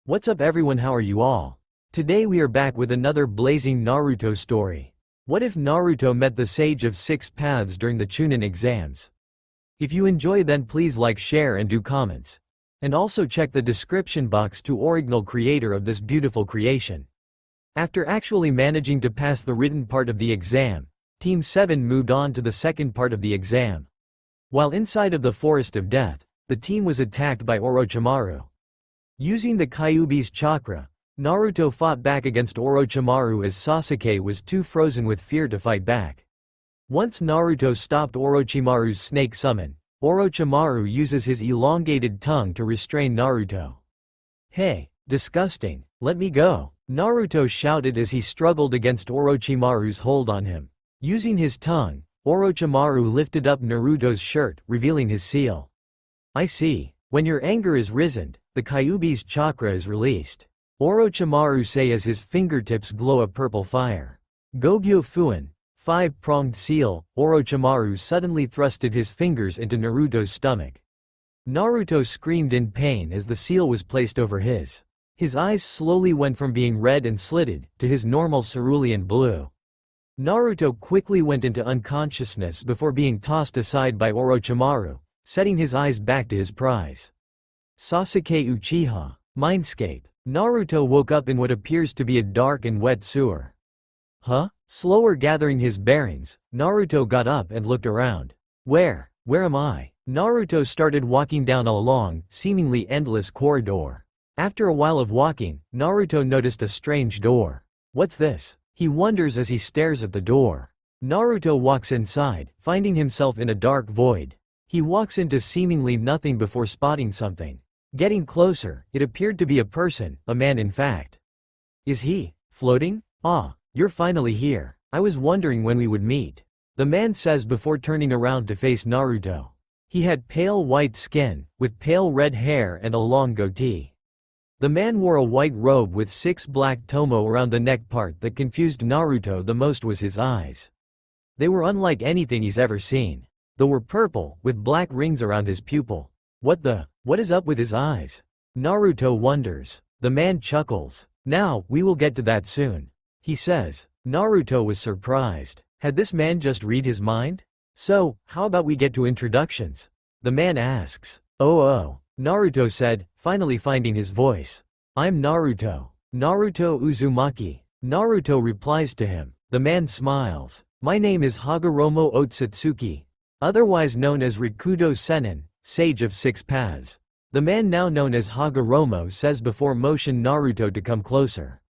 What's up everyone, how are you all? Today we are back with another blazing Naruto story. What if Naruto met the Sage of Six Paths during the Chunin exams? If you enjoy then please like, share and do comments. And also check the description box to original creator of this beautiful creation. After actually managing to pass the written part of the exam, Team 7 moved on to the second part of the exam. While inside of the Forest of Death, the team was attacked by Orochimaru. Using the Kyuubi's chakra, Naruto fought back against Orochimaru as Sasuke was too frozen with fear to fight back. Once Naruto stopped Orochimaru's snake summon, Orochimaru uses his elongated tongue to restrain Naruto. "Hey, disgusting, let me go," Naruto shouted as he struggled against Orochimaru's hold on him. Using his tongue, Orochimaru lifted up Naruto's shirt, revealing his seal. "I see. When your anger is risen, the Kyuubi's chakra is released," Orochimaru say as his fingertips glow a purple fire. Gogyo Fuin, five-pronged seal, Orochimaru suddenly thrusted his fingers into Naruto's stomach. Naruto screamed in pain as the seal was placed over his. His eyes slowly went from being red and slitted, to his normal cerulean blue. Naruto quickly went into unconsciousness before being tossed aside by Orochimaru, setting his eyes back to his prize. Sasuke Uchiha, Mindscape. Naruto woke up in what appears to be a dark and wet sewer. Huh? Slower gathering his bearings, Naruto got up and looked around. Where am I? Naruto started walking down a long, seemingly endless corridor. After a while of walking, Naruto noticed a strange door. What's this? He wonders as he stares at the door. Naruto walks inside, finding himself in a dark void. He walks into seemingly nothing before spotting something. Getting closer, it appeared to be a person, a man in fact. Is he floating? "Ah, you're finally here. I was wondering when we would meet," the man says before turning around to face Naruto. He had pale white skin, with pale red hair and a long goatee. The man wore a white robe with 6 black tomo around the neck. Part that confused Naruto the most was his eyes. They were unlike anything he's ever seen. They were purple, with black rings around his pupil. What is up with his eyes? Naruto wonders. The man chuckles. "Now, we will get to that soon," he says. Naruto was surprised. Had this man just read his mind? "So, how about we get to introductions?" the man asks. Oh, Naruto said, finally finding his voice. "I'm Naruto. Naruto Uzumaki." Naruto replies to him. The man smiles. "My name is Hagoromo Otsutsuki, otherwise known as Rikudo Sennin, Sage of Six Paths." The man now known as Hagoromo says before motion Naruto to come closer.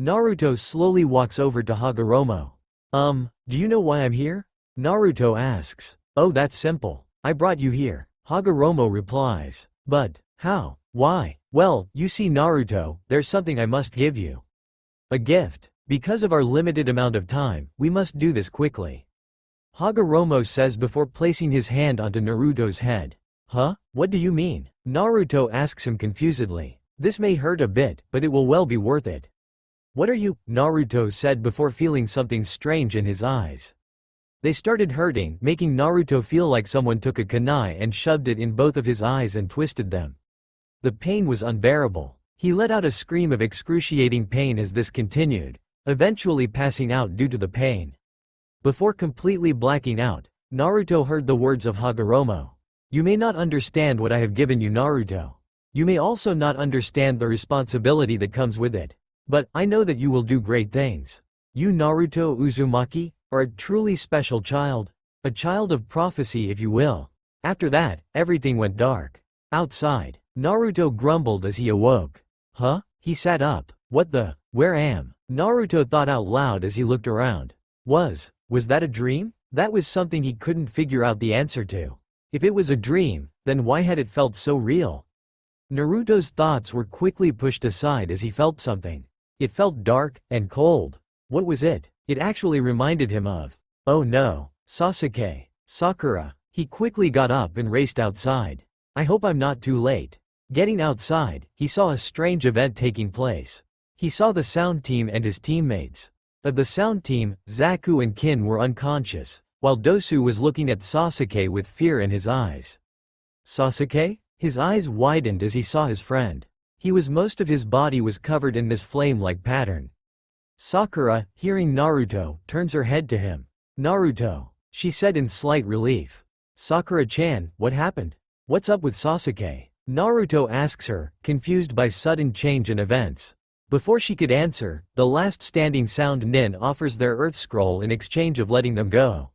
Naruto slowly walks over to Hagoromo. Do you know why I'm here?" Naruto asks. "Oh, that's simple. I brought you here," Hagoromo replies. "But, how? Why?" "Well, you see Naruto, there's something I must give you. A gift. Because of our limited amount of time, we must do this quickly," Hagoromo says before placing his hand onto Naruto's head. "Huh? What do you mean?" Naruto asks him confusedly. "This may hurt a bit, but it will well be worth it." "What are you?" Naruto said before feeling something strange in his eyes. They started hurting, making Naruto feel like someone took a kunai and shoved it in both of his eyes and twisted them. The pain was unbearable. He let out a scream of excruciating pain as this continued, eventually passing out due to the pain. Before completely blacking out, Naruto heard the words of Hagoromo. "You may not understand what I have given you, Naruto. You may also not understand the responsibility that comes with it. But, I know that you will do great things. You, Naruto Uzumaki, are a truly special child. A child of prophecy if you will." After that, everything went dark. Outside, Naruto grumbled as he awoke. Huh? He sat up. Where am? Naruto thought out loud as he looked around. Was that a dream? That was something he couldn't figure out the answer to. If it was a dream, then why had it felt so real? Naruto's thoughts were quickly pushed aside as he felt something. It felt dark and cold. What was it? It actually reminded him of, oh no, Sasuke, Sakura. He quickly got up and raced outside. I hope I'm not too late. Getting outside, he saw a strange event taking place. He saw the sound team and his teammates. Of the sound team, Zaku and Kin were unconscious, while Dosu was looking at Sasuke with fear in his eyes. Sasuke? His eyes widened as he saw his friend. Most of his body was covered in this flame-like pattern. Sakura, hearing Naruto, turns her head to him. "Naruto," she said in slight relief. "Sakura-chan, what happened? What's up with Sasuke?" Naruto asks her, confused by sudden change in events. Before she could answer, the last standing sound Nin offers their Earth Scroll in exchange of letting them go.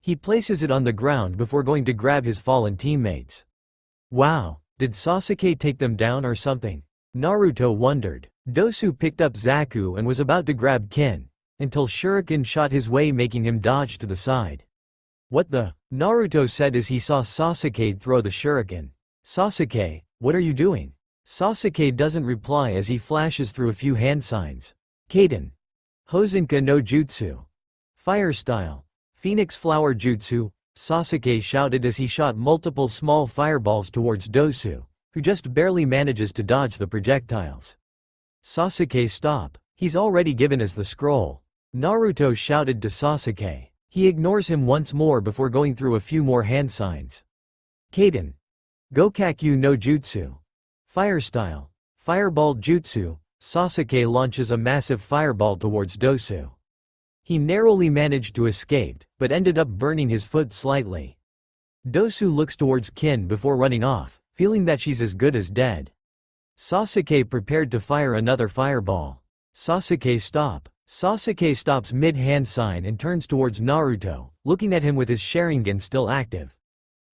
He places it on the ground before going to grab his fallen teammates. Wow, did Sasuke take them down or something? Naruto wondered. Dosu picked up Zaku and was about to grab Kin, until Shuriken shot his way, making him dodge to the side. "What the?" Naruto said as he saw Sasuke throw the shuriken. "Sasuke, what are you doing?" Sasuke doesn't reply as he flashes through a few hand signs. Kaden. Hosenka no Jutsu. Fire style. Phoenix flower jutsu, Sasuke shouted as he shot multiple small fireballs towards Dosu, who just barely manages to dodge the projectiles. "Sasuke, stop. He's already given us the scroll." Naruto shouted to Sasuke. He ignores him once more before going through a few more hand signs. Kaden. Gokakyu no Jutsu. Fire style. Fireball jutsu, Sasuke launches a massive fireball towards Dosu. He narrowly managed to escape, but ended up burning his foot slightly. Dosu looks towards Kin before running off, feeling that she's as good as dead. Sasuke prepared to fire another fireball. "Sasuke, stop." Sasuke stops mid-hand sign and turns towards Naruto, looking at him with his Sharingan still active.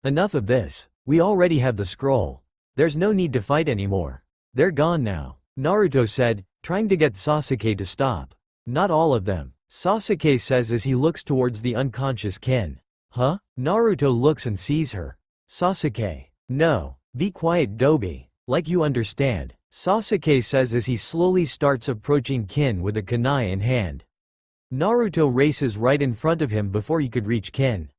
"Enough of this. We already have the scroll. There's no need to fight anymore. They're gone now," Naruto said, trying to get Sasuke to stop. "Not all of them," Sasuke says as he looks towards the unconscious Kin. "Huh?" Naruto looks and sees her. "Sasuke. No. Be quiet, Dobi. Like you understand," Sasuke says as he slowly starts approaching Kin with a kunai in hand. Naruto races right in front of him before he could reach Kin.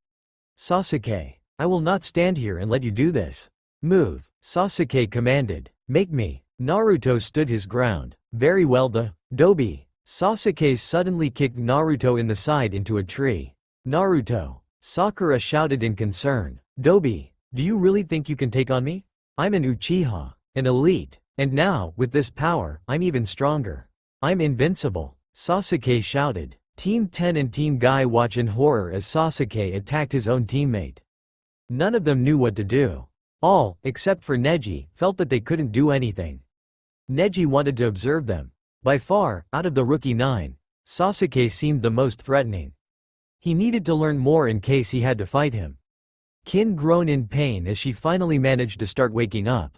"Sasuke, I will not stand here and let you do this. Move," Sasuke commanded. "Make me." Naruto stood his ground. "Very well, the Dobi." Sasuke suddenly kicked Naruto in the side into a tree. "Naruto," Sakura shouted in concern. "Dobi, do you really think you can take on me? I'm an Uchiha, an elite, and now, with this power, I'm even stronger. I'm invincible," Sasuke shouted. Team 10 and Team Guy watch in horror as Sasuke attacked his own teammate. None of them knew what to do. All, except for Neji, felt that they couldn't do anything. Neji wanted to observe them. By far, out of the rookie 9, Sasuke seemed the most threatening. He needed to learn more in case he had to fight him. Kin groaned in pain as she finally managed to start waking up.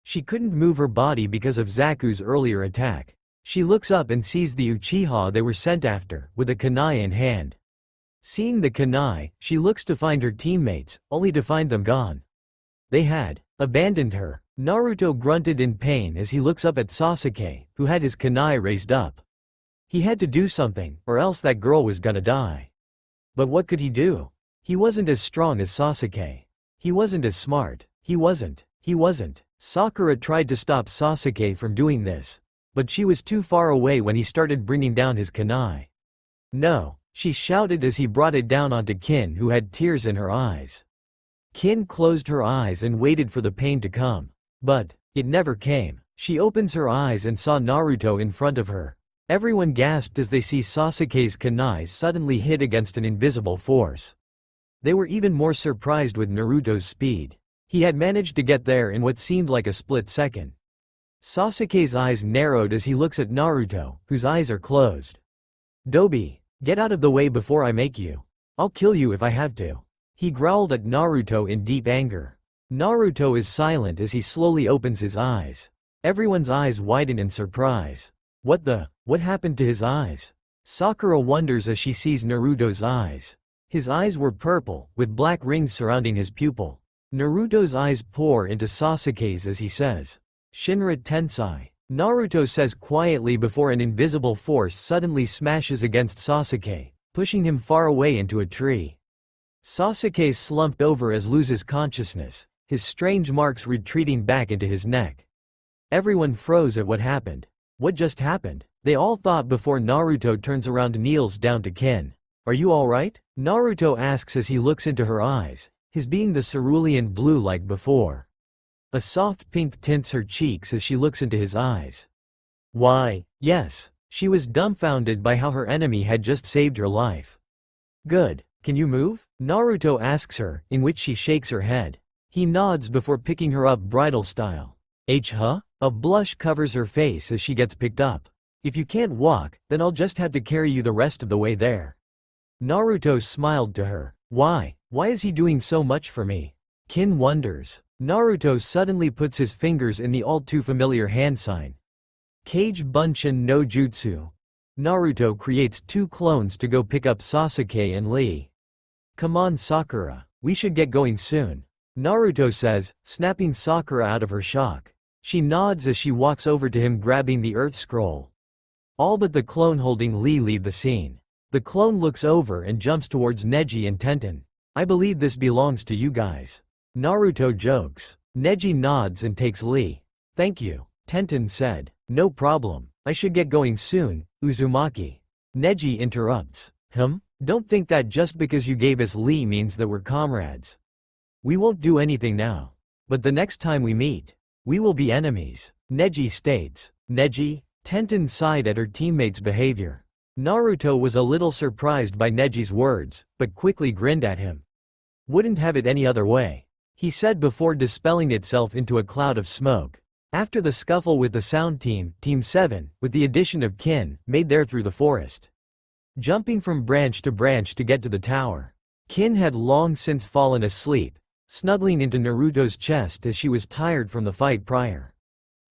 She couldn't move her body because of Zaku's earlier attack. She looks up and sees the Uchiha they were sent after, with a kunai in hand. Seeing the kunai, she looks to find her teammates, only to find them gone. They had abandoned her. Naruto grunted in pain as he looks up at Sasuke, who had his kunai raised up. He had to do something, or else that girl was gonna die. But what could he do? He wasn't as strong as Sasuke. He wasn't as smart. He wasn't. Sakura tried to stop Sasuke from doing this, but she was too far away when he started bringing down his kunai. "No," she shouted as he brought it down onto Kin, who had tears in her eyes. Kin closed her eyes and waited for the pain to come. But it never came. She opens her eyes and saw Naruto in front of her. Everyone gasped as they see Sasuke's kunai suddenly hit against an invisible force. They were even more surprised with Naruto's speed. He had managed to get there in what seemed like a split second. Sasuke's eyes narrowed as he looks at Naruto, whose eyes are closed. "Dobi, get out of the way before I make you. I'll kill you if I have to." He growled at Naruto in deep anger. Naruto is silent as he slowly opens his eyes. Everyone's eyes widen in surprise. What happened to his eyes? Sakura wonders as she sees Naruto's eyes. His eyes were purple, with black rings surrounding his pupil. Naruto's eyes pour into Sasuke's as he says, "Shinra Tensei." Naruto says quietly before an invisible force suddenly smashes against Sasuke, pushing him far away into a tree. Sasuke slumped over as loses consciousness, his strange marks retreating back into his neck. Everyone froze at what happened. What just happened? They all thought before Naruto turns around and kneels down to Kin. "Are you alright?" Naruto asks as he looks into her eyes, his being the cerulean blue like before. A soft pink tints her cheeks as she looks into his eyes. Why, yes. She was dumbfounded by how her enemy had just saved her life. Good. Can you move? Naruto asks her, in which she shakes her head. He nods before picking her up bridal style. Huh? A blush covers her face as she gets picked up. If you can't walk, then I'll just have to carry you the rest of the way there. Naruto smiled to her. Why? Why is he doing so much for me? Kin wonders. Naruto suddenly puts his fingers in the all-too-familiar hand sign. Kage Bunshin no Jutsu. Naruto creates 2 clones to go pick up Sasuke and Lee. Come on Sakura, we should get going soon. Naruto says, snapping Sakura out of her shock. She nods as she walks over to him grabbing the earth scroll. All but the clone holding Lee leave the scene. The clone looks over and jumps towards Neji and Tenten. I believe this belongs to you guys. Naruto jokes. Neji nods and takes Lee. Thank you, Tenten said. No problem. I should get going soon, Uzumaki. Neji interrupts. Don't think that just because you gave us Lee means that we're comrades. We won't do anything now. But the next time we meet, we will be enemies, Neji states. Neji? Tenten sighed at her teammate's behavior. Naruto was a little surprised by Neji's words, but quickly grinned at him. Wouldn't have it any other way, he said before dispelling itself into a cloud of smoke. After the scuffle with the sound team, Team 7, with the addition of Kin, made their through the forest. Jumping from branch to branch to get to the tower. Kin had long since fallen asleep, snuggling into Naruto's chest as she was tired from the fight prior.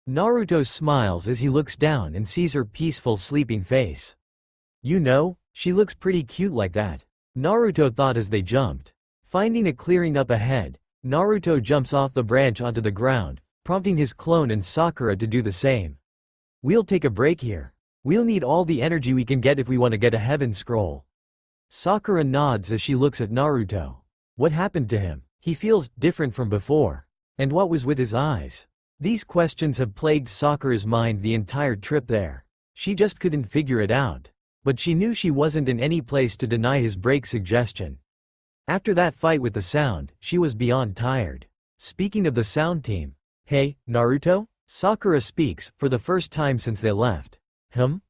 Naruto smiles as he looks down and sees her peaceful sleeping face. You know, she looks pretty cute like that, Naruto thought as they jumped. Finding a clearing up ahead, Naruto jumps off the branch onto the ground, prompting his clone and Sakura to do the same. We'll take a break here. We'll need all the energy we can get if we want to get a heaven scroll. Sakura nods as she looks at Naruto. What happened to him? He feels different from before. And what was with his eyes? These questions have plagued Sakura's mind the entire trip there. She just couldn't figure it out. But she knew she wasn't in any place to deny his break suggestion. After that fight with the sound, she was beyond tired. Speaking of the sound team. Hey, Naruto? Sakura speaks, for the first time since they left.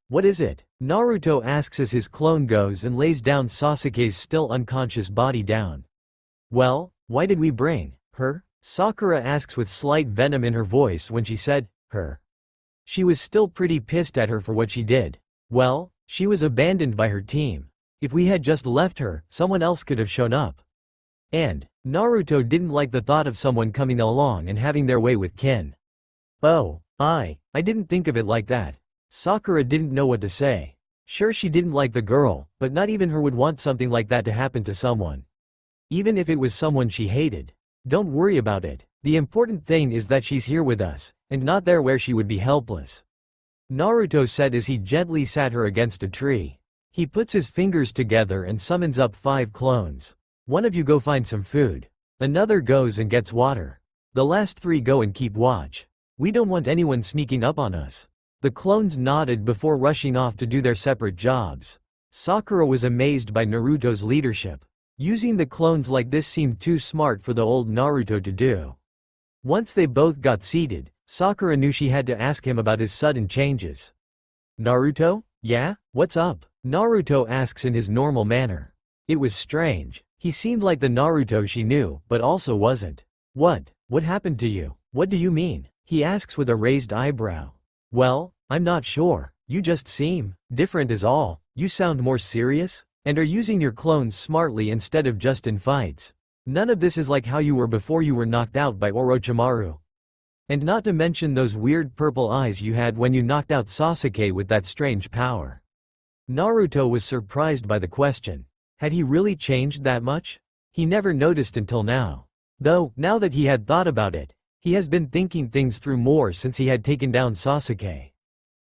What is it? Naruto asks as his clone goes and lays down Sasuke's still unconscious body down. Well, why did we bring her? Sakura asks with slight venom in her voice when she said, her. She was still pretty pissed at her for what she did. Well, she was abandoned by her team. If we had just left her, someone else could have shown up. And Naruto didn't like the thought of someone coming along and having their way with Kin. Oh, I didn't think of it like that. Sakura didn't know what to say. Sure, she didn't like the girl, but not even her would want something like that to happen to someone. Even if it was someone she hated. Don't worry about it. The important thing is that she's here with us, and not there where she would be helpless. Naruto said as he gently sat her against a tree. He puts his fingers together and summons up 5 clones. One of you go find some food. Another goes and gets water. The last 3 go and keep watch. We don't want anyone sneaking up on us. The clones nodded before rushing off to do their separate jobs. Sakura was amazed by Naruto's leadership. Using the clones like this seemed too smart for the old Naruto to do. Once they both got seated, Sakura knew she had to ask him about his sudden changes. Naruto? Yeah? What's up? Naruto asks in his normal manner. It was strange. He seemed like the Naruto she knew, but also wasn't. What happened to you? What do you mean? He asks with a raised eyebrow. Well, I'm not sure. You just seem different is all. You sound more serious, and are using your clones smartly instead of just in fights. None of this is like how you were before you were knocked out by Orochimaru. And not to mention those weird purple eyes you had when you knocked out Sasuke with that strange power. Naruto was surprised by the question. Had he really changed that much? He never noticed until now. Though, now that he had thought about it, he has been thinking things through more since he had taken down Sasuke.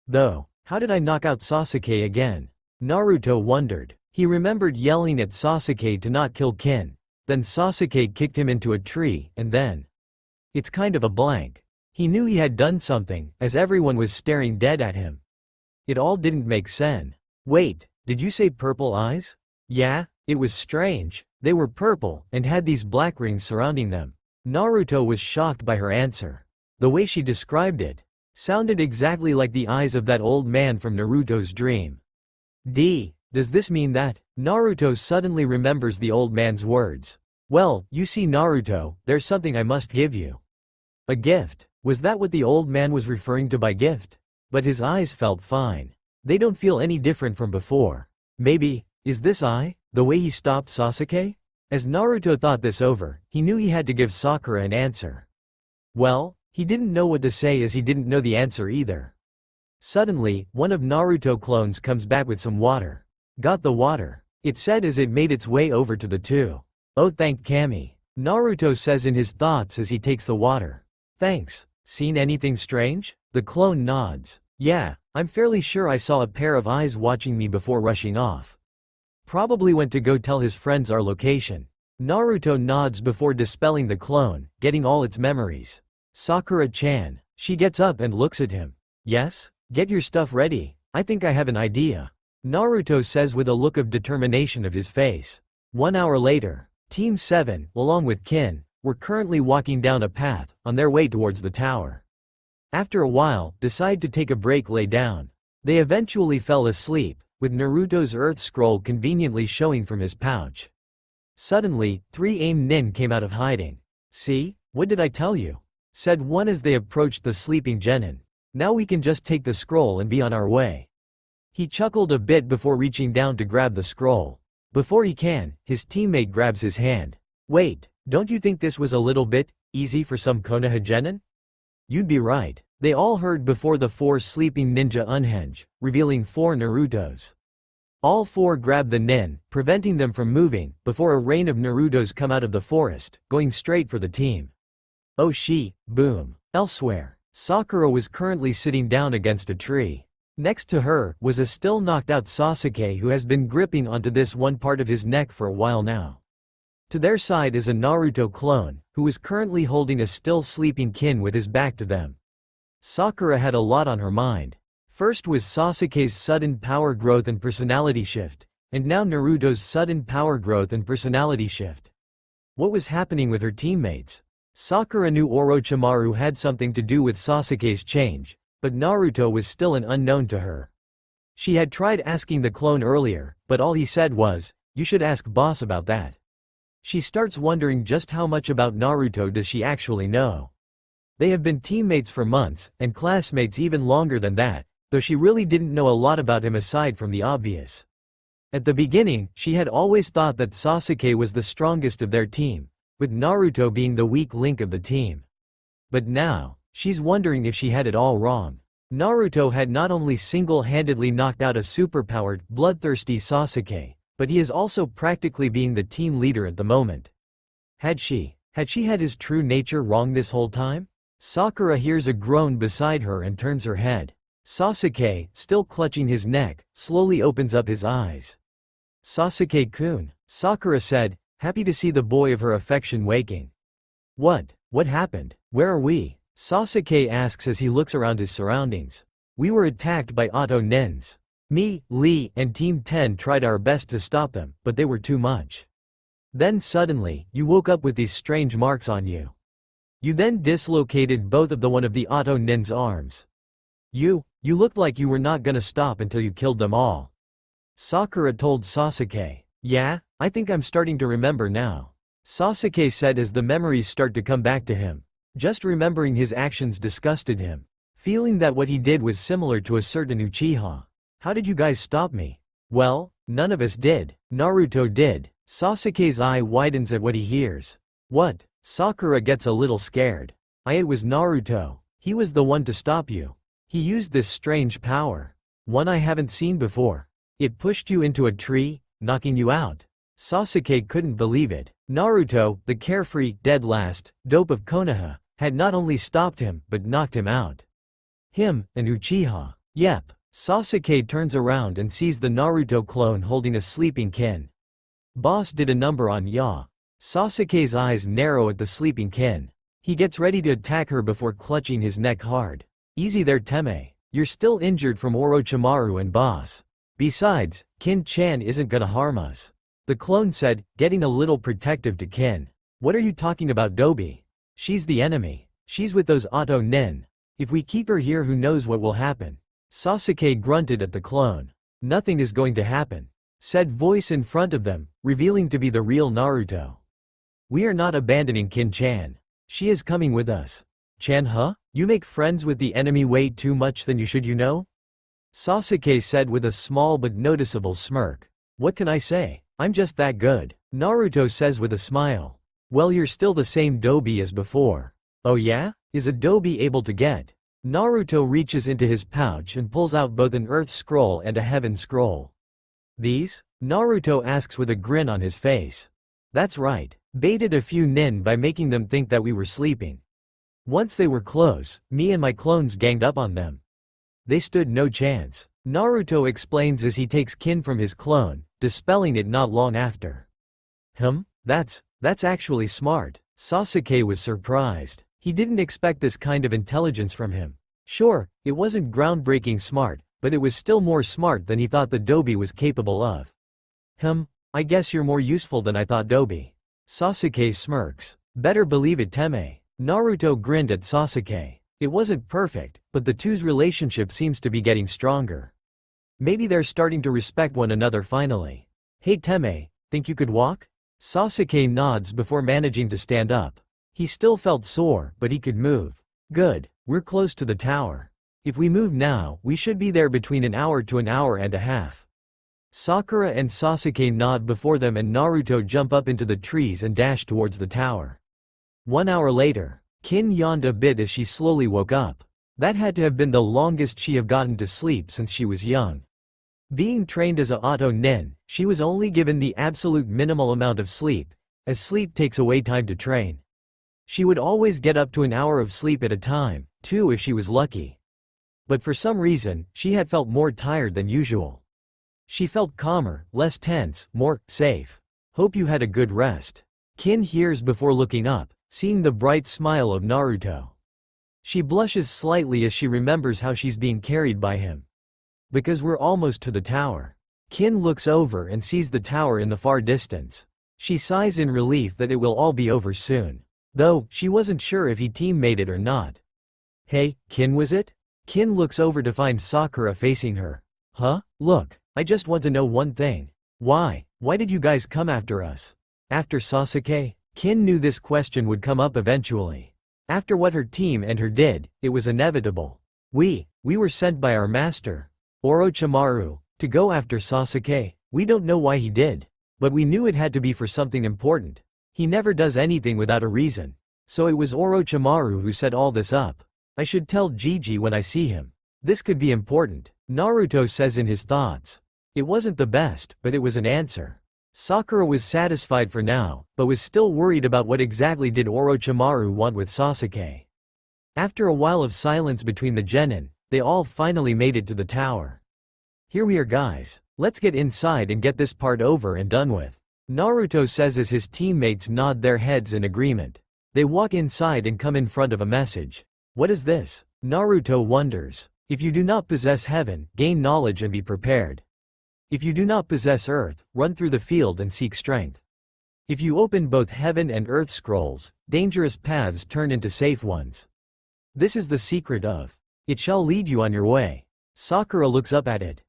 Though, how did I knock out Sasuke again? Naruto wondered. He remembered yelling at Sasuke to not kill Kin. Then Sasuke kicked him into a tree, and then... It's kind of a blank. He knew he had done something, as everyone was staring dead at him. It all didn't make sense. Wait, did you say purple eyes? Yeah, it was strange. They were purple, and had these black rings surrounding them. Naruto was shocked by her answer. The way she described it sounded exactly like the eyes of that old man from Naruto's dream. Does this mean that? Naruto suddenly remembers the old man's words. Well, you see Naruto, there's something I must give you. A gift. Was that what the old man was referring to by gift? But his eyes felt fine. They don't feel any different from before. Maybe, is this the way he stopped Sasuke? As Naruto thought this over, he knew he had to give Sakura an answer. Well, he didn't know what to say as he didn't know the answer either. Suddenly, one of Naruto clones comes back with some water. Got the water, it said as it made its way over to the two. Oh, thank Kami, Naruto says in his thoughts as he takes the water. Thanks. Seen anything strange? The clone nods. Yeah, I'm fairly sure I saw a pair of eyes watching me before rushing off. Probably went to go tell his friends our location. Naruto nods before dispelling the clone, getting all its memories. Sakura-chan. She gets up and looks at him. Yes? Get your stuff ready. I think I have an idea. Naruto says with a look of determination of his face. 1 hour later, Team 7, along with Kin, were currently walking down a path, on their way towards the tower. After a while, decide to take a break lay down. They eventually fell asleep, with Naruto's earth scroll conveniently showing from his pouch. Suddenly, 3 AIM Nin came out of hiding. See? What did I tell you? Said one as they approached the sleeping genin. Now we can just take the scroll and be on our way. He chuckled a bit before reaching down to grab the scroll. Before he can, his teammate grabs his hand. Wait, don't you think this was a little bit easy for some Konoha genin? You'd be right. They all heard before the 4 sleeping ninja unhenge, revealing 4 Narutos. All 4 grab the nin, preventing them from moving, before a rain of Narutos come out of the forest, going straight for the team. Oh boom. Elsewhere, Sakura was currently sitting down against a tree. Next to her was a still knocked out Sasuke who has been gripping onto this one part of his neck for a while now. To their side is a Naruto clone, who is currently holding a still sleeping Kin with his back to them. Sakura had a lot on her mind. First was Sasuke's sudden power growth and personality shift, and now Naruto's sudden power growth and personality shift. What was happening with her teammates? Sakura knew Orochimaru had something to do with Sasuke's change, but Naruto was still an unknown to her. She had tried asking the clone earlier, but all he said was, "You should ask boss about that." She starts wondering just how much about Naruto does she actually know. They have been teammates for months, and classmates even longer than that, though she really didn't know a lot about him aside from the obvious. At the beginning, she had always thought that Sasuke was the strongest of their team, with Naruto being the weak link of the team. But now, she's wondering if she had it all wrong. Naruto had not only single-handedly knocked out a superpowered, bloodthirsty Sasuke, but he is also practically being the team leader at the moment. Had she had his true nature wrong this whole time? Sakura hears a groan beside her and turns her head. Sasuke, still clutching his neck, slowly opens up his eyes. Sasuke-kun, Sakura said, happy to see the boy of her affection waking. What happened? Where are we? Sasuke asks as he looks around his surroundings. We were attacked by Auto Nins. Me, Lee, and Team 10 tried our best to stop them, but they were too much. Then suddenly, you woke up with these strange marks on you. You then dislocated both of one of the Auto Nin's arms. You looked like you were not gonna stop until you killed them all. Sakura told Sasuke. Yeah, I think I'm starting to remember now. Sasuke said as the memories start to come back to him. Just remembering his actions disgusted him. Feeling that what he did was similar to a certain Uchiha. How did you guys stop me? Well, none of us did. Naruto did. Sasuke's eye widens at what he hears. What? Sakura gets a little scared. It was Naruto. He was the one to stop you. He used this strange power. One I haven't seen before. It pushed you into a tree, knocking you out. Sasuke couldn't believe it. Naruto, the carefree, dead last, dope of Konoha, had not only stopped him, but knocked him out. Him, an Uchiha. Yep. Sasuke turns around and sees the Naruto clone holding a sleeping Kin. Boss did a number on ya. Sasuke's eyes narrow at the sleeping Kin. He gets ready to attack her before clutching his neck hard. Easy there Teme. You're still injured from Orochimaru and boss. Besides, Kin-chan isn't gonna harm us. The clone said, getting a little protective to Kin. What are you talking about Dobi? She's the enemy. She's with those Auto Nin. If we keep her here, who knows what will happen. Sasuke grunted at the clone. Nothing is going to happen, said voice in front of them, revealing to be the real Naruto. We are not abandoning Kin-chan. She is coming with us. Chan, huh? You make friends with the enemy way too much than you should, you know? Sasuke said with a small but noticeable smirk. What can I say? I'm just that good. Naruto says with a smile. Well, you're still the same Dobi as before. Oh yeah? Is a Dobi able to get? Naruto reaches into his pouch and pulls out both an Earth Scroll and a Heaven Scroll. These? Naruto asks with a grin on his face. That's right. Baited a few nin by making them think that we were sleeping. Once they were close, me and my clones ganged up on them. They stood no chance. Naruto explains as he takes kin from his clone, dispelling it not long after. That's actually smart. Sasuke was surprised. He didn't expect this kind of intelligence from him. Sure, it wasn't groundbreaking smart, but it was still more smart than he thought the Dobi was capable of. I guess you're more useful than I thought, Dobi. Sasuke smirks. Better believe it, Teme. Naruto grinned at Sasuke. It wasn't perfect, but the two's relationship seems to be getting stronger. Maybe they're starting to respect one another finally. Hey Teme, think you could walk? Sasuke nods before managing to stand up. He still felt sore, but he could move. Good, we're close to the tower. If we move now, we should be there between an hour to an hour and a half. Sakura and Sasuke nod before them and Naruto jump up into the trees and dash towards the tower. 1 hour later, Kin yawned a bit as she slowly woke up. That had to have been the longest she have gotten to sleep since she was young. Being trained as a Auto Nin, she was only given the absolute minimal amount of sleep, as sleep takes away time to train. She would always get up to an hour of sleep at a time, 2 if she was lucky. But for some reason, she had felt more tired than usual. She felt calmer, less tense, more safe. Hope you had a good rest. Kin hears before looking up, seeing the bright smile of Naruto. She blushes slightly as she remembers how she's being carried by him. Because we're almost to the tower. Kin looks over and sees the tower in the far distance. She sighs in relief that it will all be over soon. Though, she wasn't sure if he teammate it or not. Hey, Kin, was it? Kin looks over to find Sakura facing her. Huh? Look, I just want to know one thing. Why did you guys come after us? After Sasuke? Kin knew this question would come up eventually. After what her team and her did, it was inevitable. We were sent by our master, Orochimaru, to go after Sasuke. We don't know why he did. But we knew it had to be for something important. He never does anything without a reason. So it was Orochimaru who set all this up. I should tell Gigi when I see him. This could be important, Naruto says in his thoughts. It wasn't the best, but it was an answer. Sakura was satisfied for now, but was still worried about what exactly did Orochimaru want with Sasuke. After a while of silence between the genin, they all finally made it to the tower. Here we are, guys. Let's get inside and get this part over and done with. Naruto says as his teammates nod their heads in agreement. They walk inside and come in front of a message. What is this? Naruto wonders. If you do not possess heaven, gain knowledge and be prepared. If you do not possess earth, run through the field and seek strength. If you open both heaven and earth scrolls, dangerous paths turn into safe ones. This is the secret of. It shall lead you on your way. Sakura looks up at it.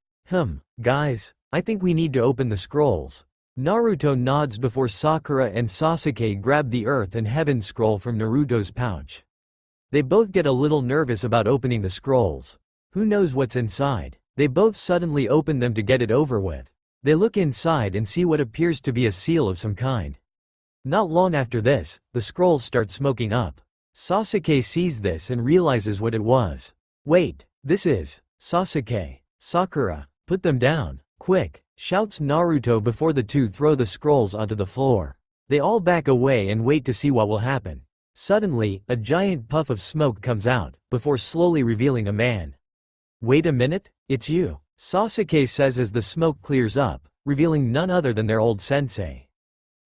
Guys, I think we need to open the scrolls. Naruto nods before Sakura and Sasuke grab the earth and heaven scroll from Naruto's pouch. They both get a little nervous about opening the scrolls. Who knows what's inside? They both suddenly open them to get it over with. They look inside and see what appears to be a seal of some kind. Not long after this, the scrolls start smoking up. Sasuke sees this and realizes what it was. Wait, this is Sasuke. Sakura, put them down, quick, shouts Naruto before the two throw the scrolls onto the floor. They all back away and wait to see what will happen. Suddenly, a giant puff of smoke comes out, before slowly revealing a man. Wait a minute, it's you, Sasuke says as the smoke clears up, revealing none other than their old sensei.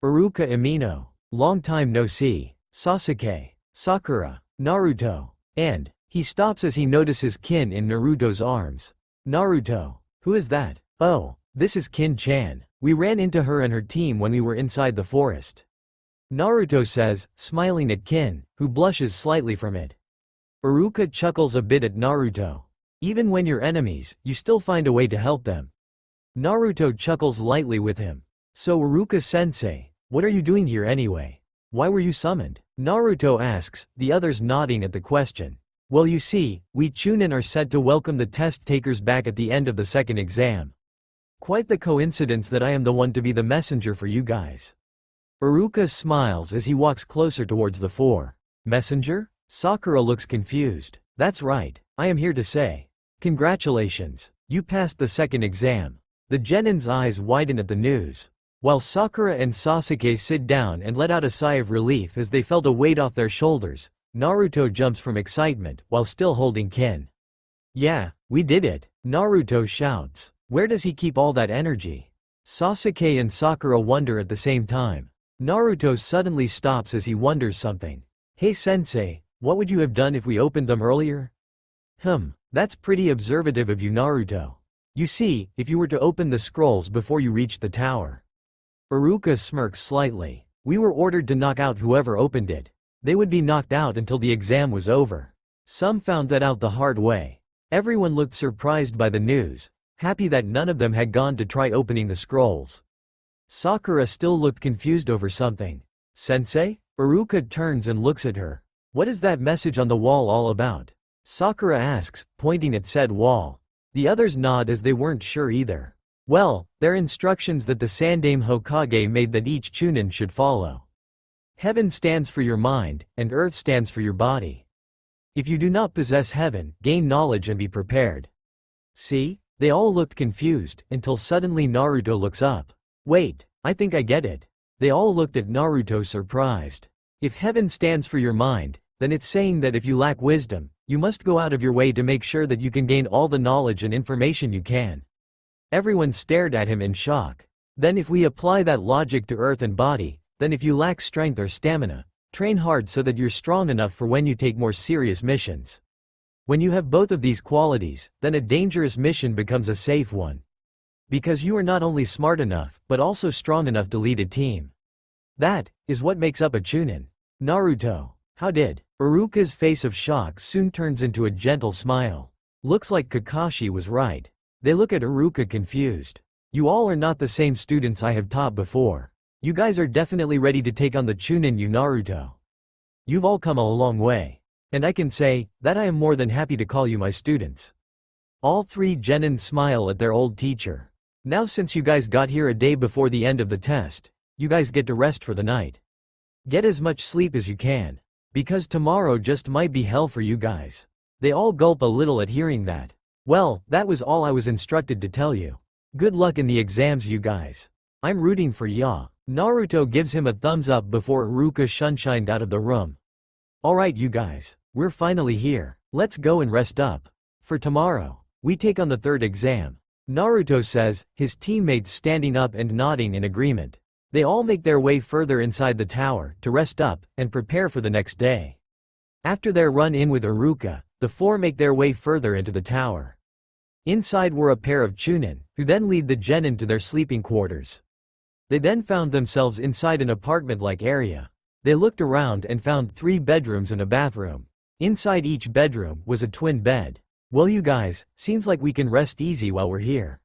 Iruka Amino. Long time no see. Sasuke, Sakura, Naruto. And, he stops as he notices Kin in Naruto's arms. Naruto. Who is that? Oh, this is Kin-chan. We ran into her and her team when we were inside the forest. Naruto says, smiling at Kin, who blushes slightly from it. Iruka chuckles a bit at Naruto. Even when you're enemies, you still find a way to help them. Naruto chuckles lightly with him. So Iruka-sensei, what are you doing here anyway? Why were you summoned? Naruto asks, the others nodding at the question. Well, you see, we Chunin are set to welcome the test takers back at the end of the second exam. Quite the coincidence that I am the one to be the messenger for you guys. Iruka smiles as he walks closer towards the four. Messenger? Sakura looks confused. That's right, I am here to say. Congratulations, you passed the second exam. The genin's eyes widen at the news. While Sakura and Sasuke sit down and let out a sigh of relief as they felt a weight off their shoulders, Naruto jumps from excitement while still holding Kin. Yeah, we did it, Naruto shouts. Where does he keep all that energy? Sasuke and Sakura wonder at the same time. Naruto suddenly stops as he wonders something. Hey sensei, what would you have done if we opened them earlier? That's pretty observative of you, Naruto. You see, if you were to open the scrolls before you reached the tower. Iruka smirks slightly. We were ordered to knock out whoever opened it. They would be knocked out until the exam was over. Some found that out the hard way. Everyone looked surprised by the news, happy that none of them had gone to try opening the scrolls. Sakura still looked confused over something. Sensei? Iruka turns and looks at her. What is that message on the wall all about? Sakura asks, pointing at said wall. The others nod as they weren't sure either. Well, they're instructions that the Sandaime Hokage made that each Chunin should follow. Heaven stands for your mind, and earth stands for your body. If you do not possess heaven, gain knowledge and be prepared. See? They all looked confused, until suddenly Naruto looks up. Wait, I think I get it. They all looked at Naruto surprised. If heaven stands for your mind, then it's saying that if you lack wisdom, you must go out of your way to make sure that you can gain all the knowledge and information you can. Everyone stared at him in shock. Then if we apply that logic to earth and body, then if you lack strength or stamina, train hard so that you're strong enough for when you take more serious missions. When you have both of these qualities, then a dangerous mission becomes a safe one. Because you are not only smart enough, but also strong enough to lead a team. That is what makes up a Chunin. Naruto, how did? Iruka's face of shock soon turns into a gentle smile. Looks like Kakashi was right. They look at Iruka confused. You all are not the same students I have taught before. You guys are definitely ready to take on the Chunin Naruto. You've all come a long way. And I can say, that I am more than happy to call you my students. All three genin smile at their old teacher. Now since you guys got here a day before the end of the test, you guys get to rest for the night. Get as much sleep as you can. Because tomorrow just might be hell for you guys. They all gulp a little at hearing that. Well, that was all I was instructed to tell you. Good luck in the exams you guys. I'm rooting for ya. Naruto gives him a thumbs up before Iruka shunshined out of the room. Alright you guys, we're finally here. Let's go and rest up. For tomorrow, we take on the third exam. Naruto says, his teammates standing up and nodding in agreement. They all make their way further inside the tower to rest up and prepare for the next day. After their run-in with Iruka, the four make their way further into the tower. Inside were a pair of Chunin, who then lead the genin to their sleeping quarters. They then found themselves inside an apartment-like area. They looked around and found 3 bedrooms and a bathroom. Inside each bedroom was a twin bed. Well you guys, seems like we can rest easy while we're here.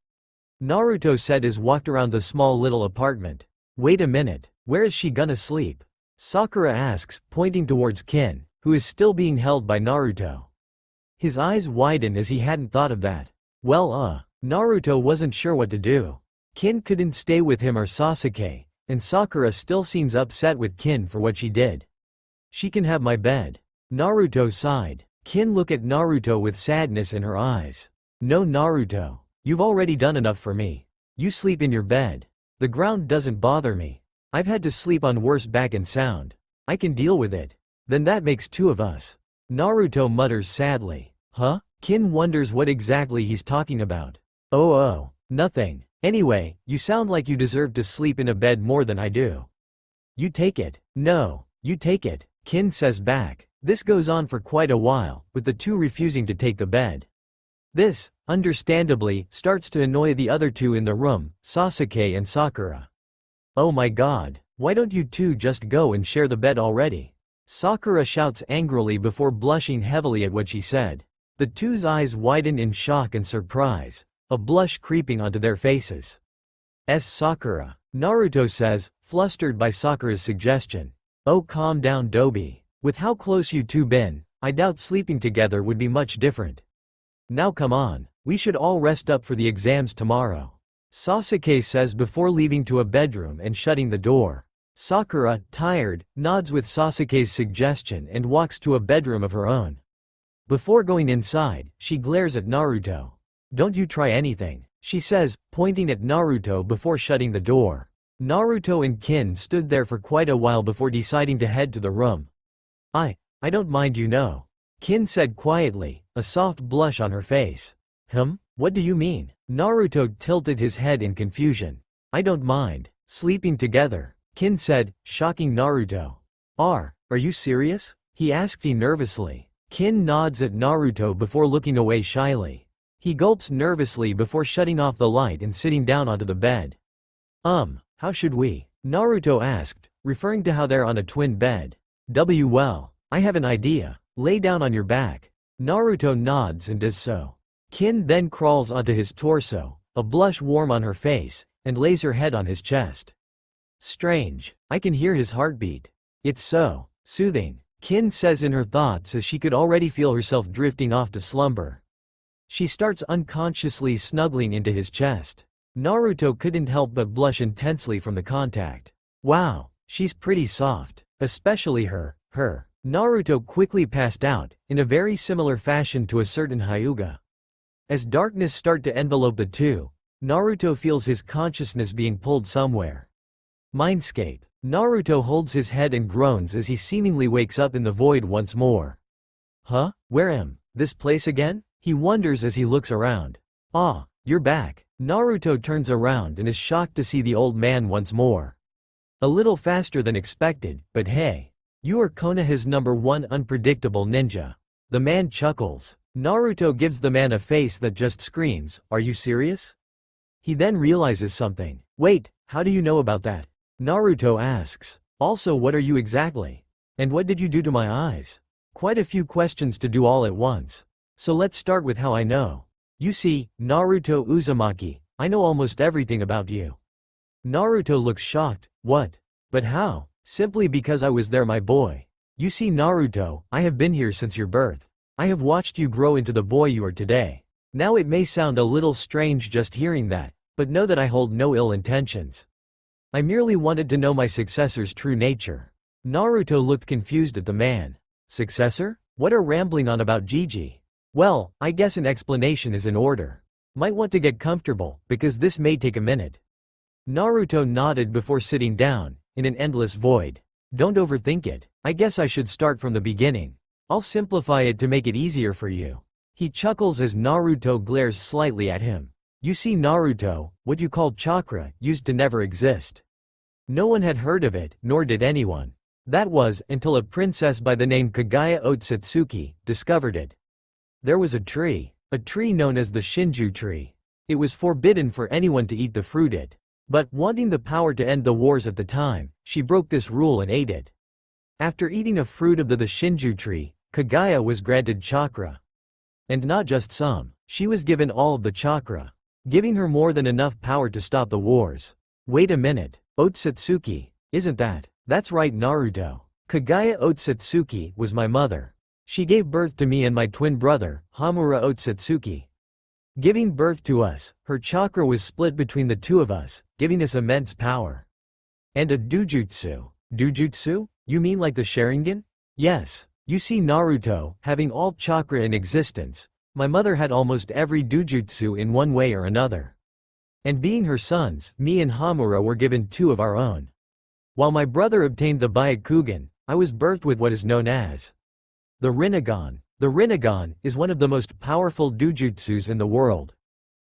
Naruto said as walked around the small little apartment. Wait a minute, where is she gonna sleep? Sakura asks, pointing towards Kin, who is still being held by Naruto. His eyes widen as he hadn't thought of that. Well Naruto wasn't sure what to do. Kin couldn't stay with him or Sasuke, and Sakura still seems upset with Kin for what she did. She can have my bed. Naruto sighed. Kin looked at Naruto with sadness in her eyes. No Naruto, you've already done enough for me. You sleep in your bed. The ground doesn't bother me. I've had to sleep on worse back and sound. I can deal with it. Then that makes 2 of us. Naruto mutters sadly. Huh? Kin wonders what exactly he's talking about. Oh, nothing. Anyway, you sound like you deserve to sleep in a bed more than I do. You take it. No, you take it, Kin says back. This goes on for quite a while, with the 2 refusing to take the bed. This, understandably, starts to annoy the other 2 in the room, Sasuke and Sakura. Oh my god, Why don't you two just go and share the bed already? Sakura shouts angrily before blushing heavily at what she said. The two's eyes widen in shock and surprise, a blush creeping onto their faces. Sakura. Naruto says, flustered by Sakura's suggestion. Oh, calm down, Dobi. With how close you two been, I doubt sleeping together would be much different. Now come on, we should all rest up for the exams tomorrow. Sasuke says before leaving to a bedroom and shutting the door. Sakura, tired, nods with Sasuke's suggestion and walks to a bedroom of her own. Before going inside, she glares at Naruto. Don't you try anything, she says, pointing at Naruto before shutting the door. Naruto and Kin stood there for quite a while before deciding to head to the room. I don't mind, you know. Kin said quietly, a soft blush on her face. What do you mean? Naruto tilted his head in confusion. I don't mind sleeping together, Kin said, shocking Naruto. Are you serious? He asked nervously. Kin nods at Naruto before looking away shyly. He gulps nervously before shutting off the light and sitting down onto the bed. How should we? Naruto asked, referring to how they're on a twin bed. Well, I have an idea. Lay down on your back. Naruto nods and does so. Kin then crawls onto his torso, a blush warm on her face, and lays her head on his chest. Strange, I can hear his heartbeat. It's so soothing, Kin says in her thoughts as she could already feel herself drifting off to slumber. She starts unconsciously snuggling into his chest. Naruto couldn't help but blush intensely from the contact. Wow, she's pretty soft, especially her. Naruto quickly passed out, in a very similar fashion to a certain Hyuga. As darkness starts to envelope the two, Naruto feels his consciousness being pulled somewhere. Mindscape. Naruto holds his head and groans as he seemingly wakes up in the void once more. Where am? This place again? He wonders as he looks around. You're back. Naruto turns around and is shocked to see the old man once more. A little faster than expected, but hey. You are Konoha's #1 unpredictable ninja. The man chuckles. Naruto gives the man a face that just screams, are you serious? He then realizes something. Wait, how do you know about that? Naruto asks. Also, what are you exactly? And what did you do to my eyes? Quite a few questions to do all at once. So let's start with how I know. You see, Naruto Uzumaki, I know almost everything about you. Naruto looks shocked. What? But how? Simply because I was there, my boy. You see, Naruto, I have been here since your birth. I have watched you grow into the boy you are today. Now it may sound a little strange just hearing that, but know that I hold no ill intentions. I merely wanted to know my successor's true nature. Naruto looked confused at the man. Successor? What are rambling on about Gigi? Well, I guess an explanation is in order. Might want to get comfortable, because this may take a minute. Naruto nodded before sitting down, in an endless void. Don't overthink it. I guess I should start from the beginning. I'll simplify it to make it easier for you. He chuckles as Naruto glares slightly at him. You see, Naruto, what you call chakra used to never exist. No one had heard of it, nor did anyone. That was, until a princess by the name Kaguya Otsutsuki discovered it. There was a tree known as the Shinju tree. It was forbidden for anyone to eat the fruit. But, wanting the power to end the wars at the time, she broke this rule and ate it. After eating a fruit of the Shinju tree, Kaguya was granted chakra. And not just some, she was given all of the chakra, giving her more than enough power to stop the wars. Wait a minute, Otsutsuki, isn't that? That's right, Naruto. Kaguya Otsutsuki was my mother. She gave birth to me and my twin brother, Hamura Otsutsuki. Giving birth to us, her chakra was split between the two of us, giving us immense power. And a dujutsu. Dujutsu? You mean like the Sharingan? Yes. You see, Naruto, having all chakra in existence, my mother had almost every dujutsu in one way or another. And being her sons, me and Hamura were given 2 of our own. While my brother obtained the Byakugan, I was birthed with what is known as the Rinnegan. The Rinnegan is one of the most powerful dujutsus in the world.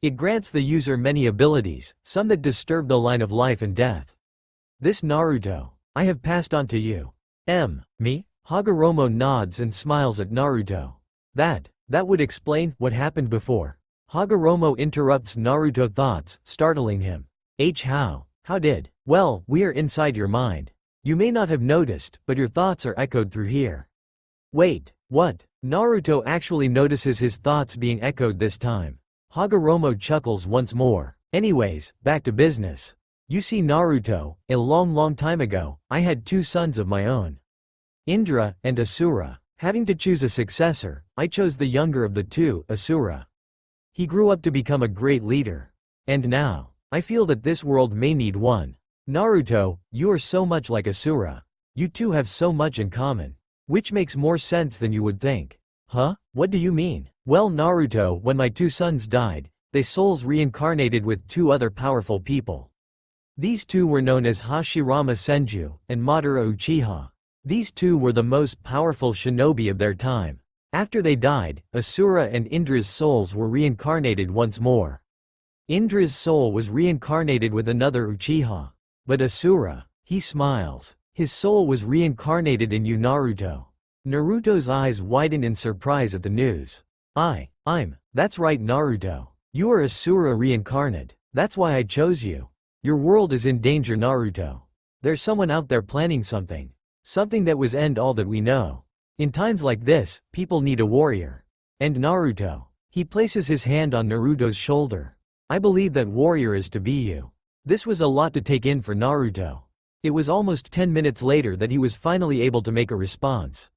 It grants the user many abilities, some that disturb the line of life and death. This Naruto, I have passed on to you. Me? Hagoromo nods and smiles at Naruto. That would explain what happened before. Hagoromo interrupts Naruto's thoughts, startling him. How How did? Well, we are inside your mind. You may not have noticed, but your thoughts are echoed through here. Wait, what? Naruto actually notices his thoughts being echoed this time. Hagoromo chuckles once more. Anyways, back to business. You see Naruto, a long time ago, I had two sons of my own. Indra and Asura. Having to choose a successor, I chose the younger of the two, Asura. He grew up to become a great leader. And now, I feel that this world may need one. Naruto, you are so much like Asura. You two have so much in common. Which makes more sense than you would think. Huh? What do you mean? Well, Naruto, when my two sons died, they souls reincarnated with two other powerful people. These two were known as Hashirama Senju and Madara Uchiha. These two were the most powerful shinobi of their time. After they died, Asura and Indra's souls were reincarnated once more. Indra's soul was reincarnated with another Uchiha. But Asura, he smiles. His soul was reincarnated in you, Naruto. Naruto's eyes widen in surprise at the news. That's right, Naruto. You are Asura reincarnate. That's why I chose you. Your world is in danger, Naruto. There's someone out there planning something. Something that was end all that we know. In times like this, people need a warrior. And Naruto. He places his hand on Naruto's shoulder. I believe that warrior is to be you. This was a lot to take in for Naruto. It was almost 10 minutes later that he was finally able to make a response.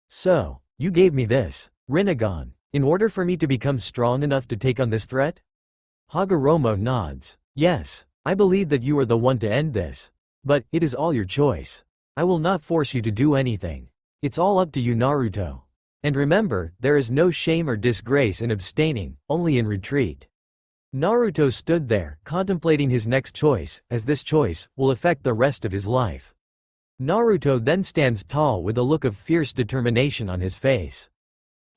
So, you gave me this, Rinnegan, in order for me to become strong enough to take on this threat? Hagoromo nods. Yes, I believe that you are the one to end this. But, it is all your choice. I will not force you to do anything. It's all up to you, Naruto. And remember, there is no shame or disgrace in abstaining, only in retreat. Naruto stood there, contemplating his next choice, as this choice will affect the rest of his life. Naruto then stands tall with a look of fierce determination on his face.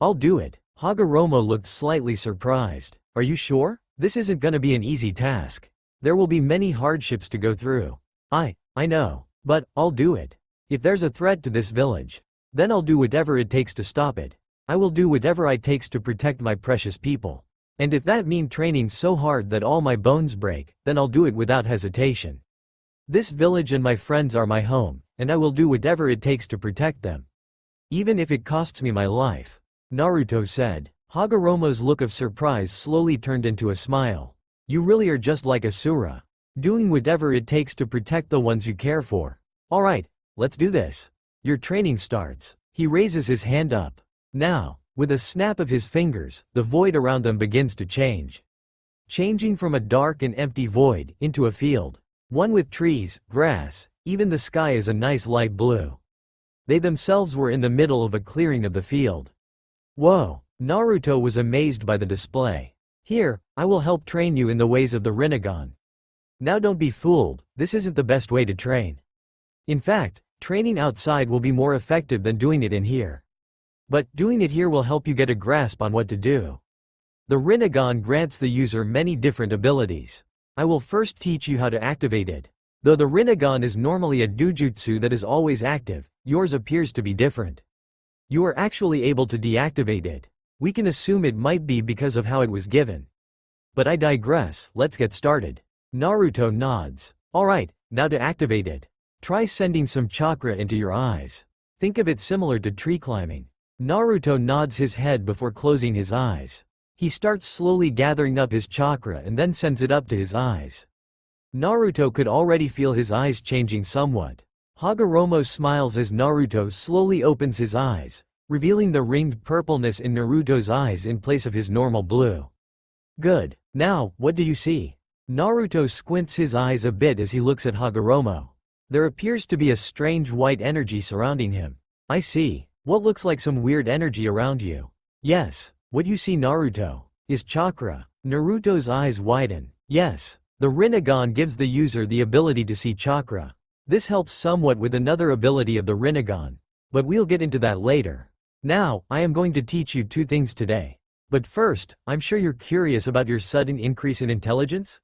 I'll do it. Hagoromo looked slightly surprised. Are you sure? This isn't gonna be an easy task. There will be many hardships to go through. I know. But, I'll do it. If there's a threat to this village, then I'll do whatever it takes to stop it. I will do whatever it takes to protect my precious people. And if that means training so hard that all my bones break, then I'll do it without hesitation. This village and my friends are my home, and I will do whatever it takes to protect them. Even if it costs me my life. Naruto said. Hagoromo's look of surprise slowly turned into a smile. You really are just like Asura. Doing whatever it takes to protect the ones you care for. Alright, let's do this. Your training starts. He raises his hand up. Now, with a snap of his fingers, the void around them begins to change. Changing from a dark and empty void into a field. One with trees, grass, even the sky is a nice light blue. They themselves were in the middle of a clearing of the field. Whoa, Naruto was amazed by the display. Here, I will help train you in the ways of the Rinnegan. Now don't be fooled, this isn't the best way to train. In fact, training outside will be more effective than doing it in here. But, doing it here will help you get a grasp on what to do. The Rinnegan grants the user many different abilities. I will first teach you how to activate it. Though the Rinnegan is normally a dojutsu that is always active, yours appears to be different. You are actually able to deactivate it. We can assume it might be because of how it was given. But I digress, let's get started. Naruto nods. Alright, now to activate it. Try sending some chakra into your eyes. Think of it similar to tree climbing. Naruto nods his head before closing his eyes. He starts slowly gathering up his chakra and then sends it up to his eyes. Naruto could already feel his eyes changing somewhat. Hagoromo smiles as Naruto slowly opens his eyes, revealing the ringed purpleness in Naruto's eyes in place of his normal blue. Good. Now, what do you see? Naruto squints his eyes a bit as he looks at Hagoromo. There appears to be a strange white energy surrounding him. I see. What looks like some weird energy around you. Yes, what you see, Naruto, is chakra. Naruto's eyes widen. Yes, the Rinnegan gives the user the ability to see chakra. This helps somewhat with another ability of the Rinnegan, but we'll get into that later. Now, I am going to teach you two things today. But first, I'm sure you're curious about your sudden increase in intelligence?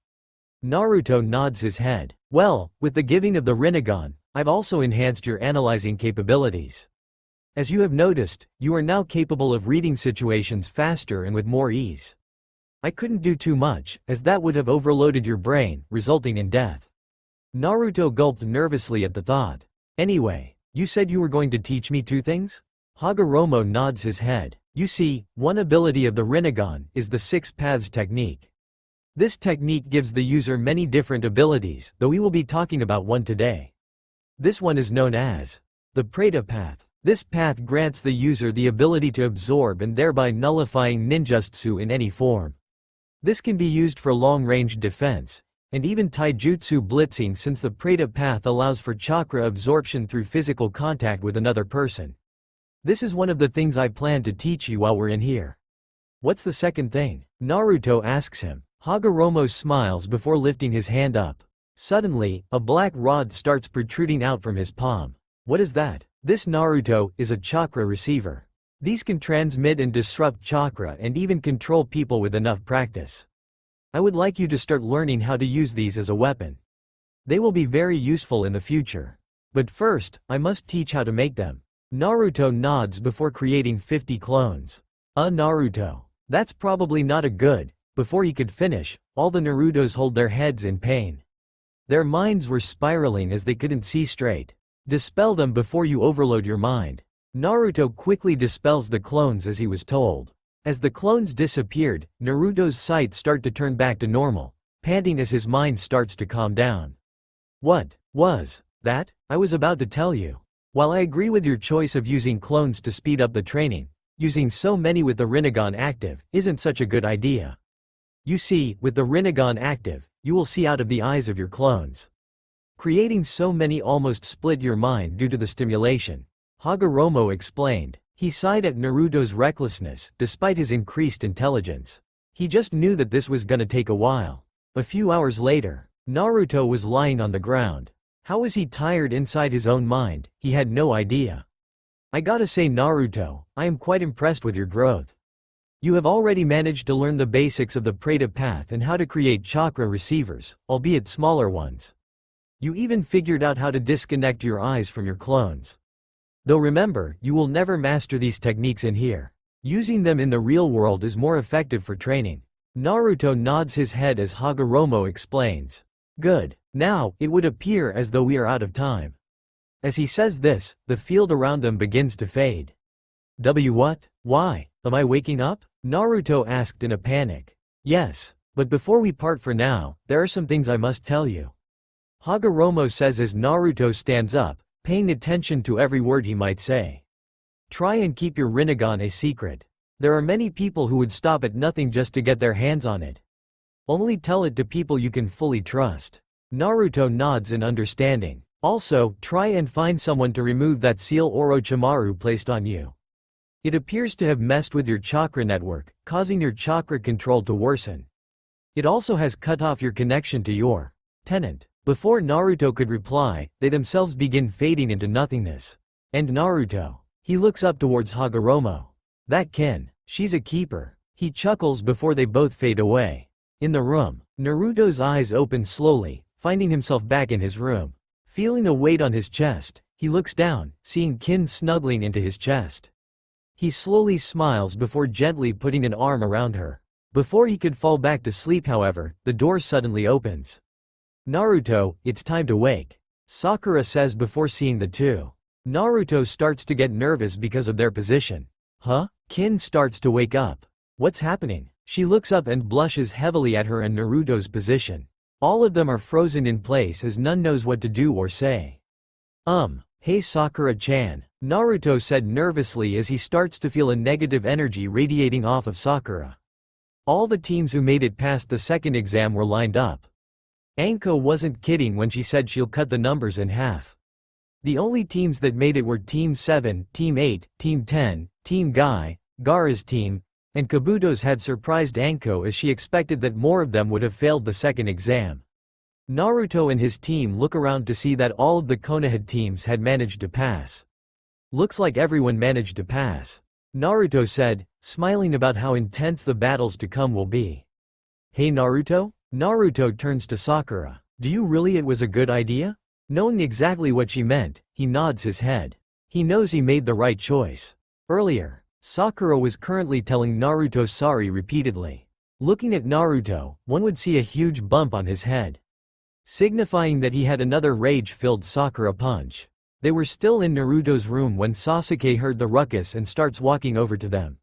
Naruto nods his head. Well, with the giving of the Rinnegan, I've also enhanced your analyzing capabilities. As you have noticed, you are now capable of reading situations faster and with more ease. I couldn't do too much, as that would have overloaded your brain, resulting in death. Naruto gulped nervously at the thought. Anyway, you said you were going to teach me 2 things? Hagoromo nods his head. You see, one ability of the Rinnegan is the 6 paths technique. This technique gives the user many different abilities, though we will be talking about one today. This one is known as the Preta path. This path grants the user the ability to absorb and thereby nullifying ninjutsu in any form. This can be used for long-range defense, and even taijutsu blitzing, since the Preta path allows for chakra absorption through physical contact with another person. This is one of the things I plan to teach you while we're in here. What's the second thing? Naruto asks him. Hagoromo smiles before lifting his hand up. Suddenly, a black rod starts protruding out from his palm. What is that? This Naruto is a chakra receiver. These can transmit and disrupt chakra and even control people with enough practice. I would like you to start learning how to use these as a weapon. They will be very useful in the future. But first, I must teach how to make them. Naruto nods before creating 50 clones. Naruto. That's probably not a good. Before he could finish, all the Narutos hold their heads in pain. Their minds were spiraling as they couldn't see straight. Dispel them before you overload your mind. Naruto quickly dispels the clones as he was told. As the clones disappeared, Naruto's sight started to turn back to normal, panting as his mind starts to calm down. What was that? I was about to tell you. While I agree with your choice of using clones to speed up the training, using so many with the Rinnegan active isn't such a good idea. You see, with the Rinnegan active, you will see out of the eyes of your clones. Creating so many almost split your mind due to the stimulation. Hagoromo explained. He sighed at Naruto's recklessness, despite his increased intelligence. He just knew that this was gonna take a while. A few hours later, Naruto was lying on the ground. How was he tired inside his own mind? He had no idea. I gotta say, Naruto, I am quite impressed with your growth. You have already managed to learn the basics of the Preta path and how to create chakra receivers, albeit smaller ones. You even figured out how to disconnect your eyes from your clones. Though remember, you will never master these techniques in here. Using them in the real world is more effective for training. Naruto nods his head as Hagoromo explains. Good. Now, it would appear as though we are out of time. As he says this, the field around them begins to fade. What? Why? Am I waking up? Naruto asked in a panic. Yes. But before we part for now, there are some things I must tell you. Hagoromo says as Naruto stands up, paying attention to every word he might say. Try and keep your Rinnegan a secret. There are many people who would stop at nothing just to get their hands on it. Only tell it to people you can fully trust. Naruto nods in understanding. Also, try and find someone to remove that seal Orochimaru placed on you. It appears to have messed with your chakra network, causing your chakra control to worsen. It also has cut off your connection to your tenant. Before Naruto could reply, they themselves begin fading into nothingness. And Naruto. He looks up towards Hagoromo. That kin. She's a keeper. He chuckles before they both fade away. In the room, Naruto's eyes open slowly, finding himself back in his room. Feeling a weight on his chest, he looks down, seeing Kin snuggling into his chest. He slowly smiles before gently putting an arm around her. Before he could fall back to sleep, however, the door suddenly opens. Naruto, it's time to wake, Sakura says before seeing the two. Naruto starts to get nervous because of their position. Huh? Kin starts to wake up. What's happening? She looks up and blushes heavily at her and Naruto's position. All of them are frozen in place as none knows what to do or say. Hey Sakura-chan, Naruto said nervously as he starts to feel a negative energy radiating off of Sakura. All the teams who made it past the second exam were lined up. Anko wasn't kidding when she said she'll cut the numbers in half. The only teams that made it were Team 7, Team 8, Team 10, Team Guy, Gaara's team, and Kabuto's had surprised Anko as she expected that more of them would have failed the second exam. Naruto and his team look around to see that all of the Konoha teams had managed to pass. Looks like everyone managed to pass. Naruto said, smiling about how intense the battles to come will be. Hey Naruto? Naruto turns to Sakura. Do you really it was a good idea? Knowing exactly what she meant, he nods his head. He knows he made the right choice. Earlier, Sakura was currently telling Naruto sorry repeatedly. Looking at Naruto, one would see a huge bump on his head. signifying that he had another rage-filled Sakura punch. They were still in Naruto's room when Sasuke heard the ruckus and starts walking over to them.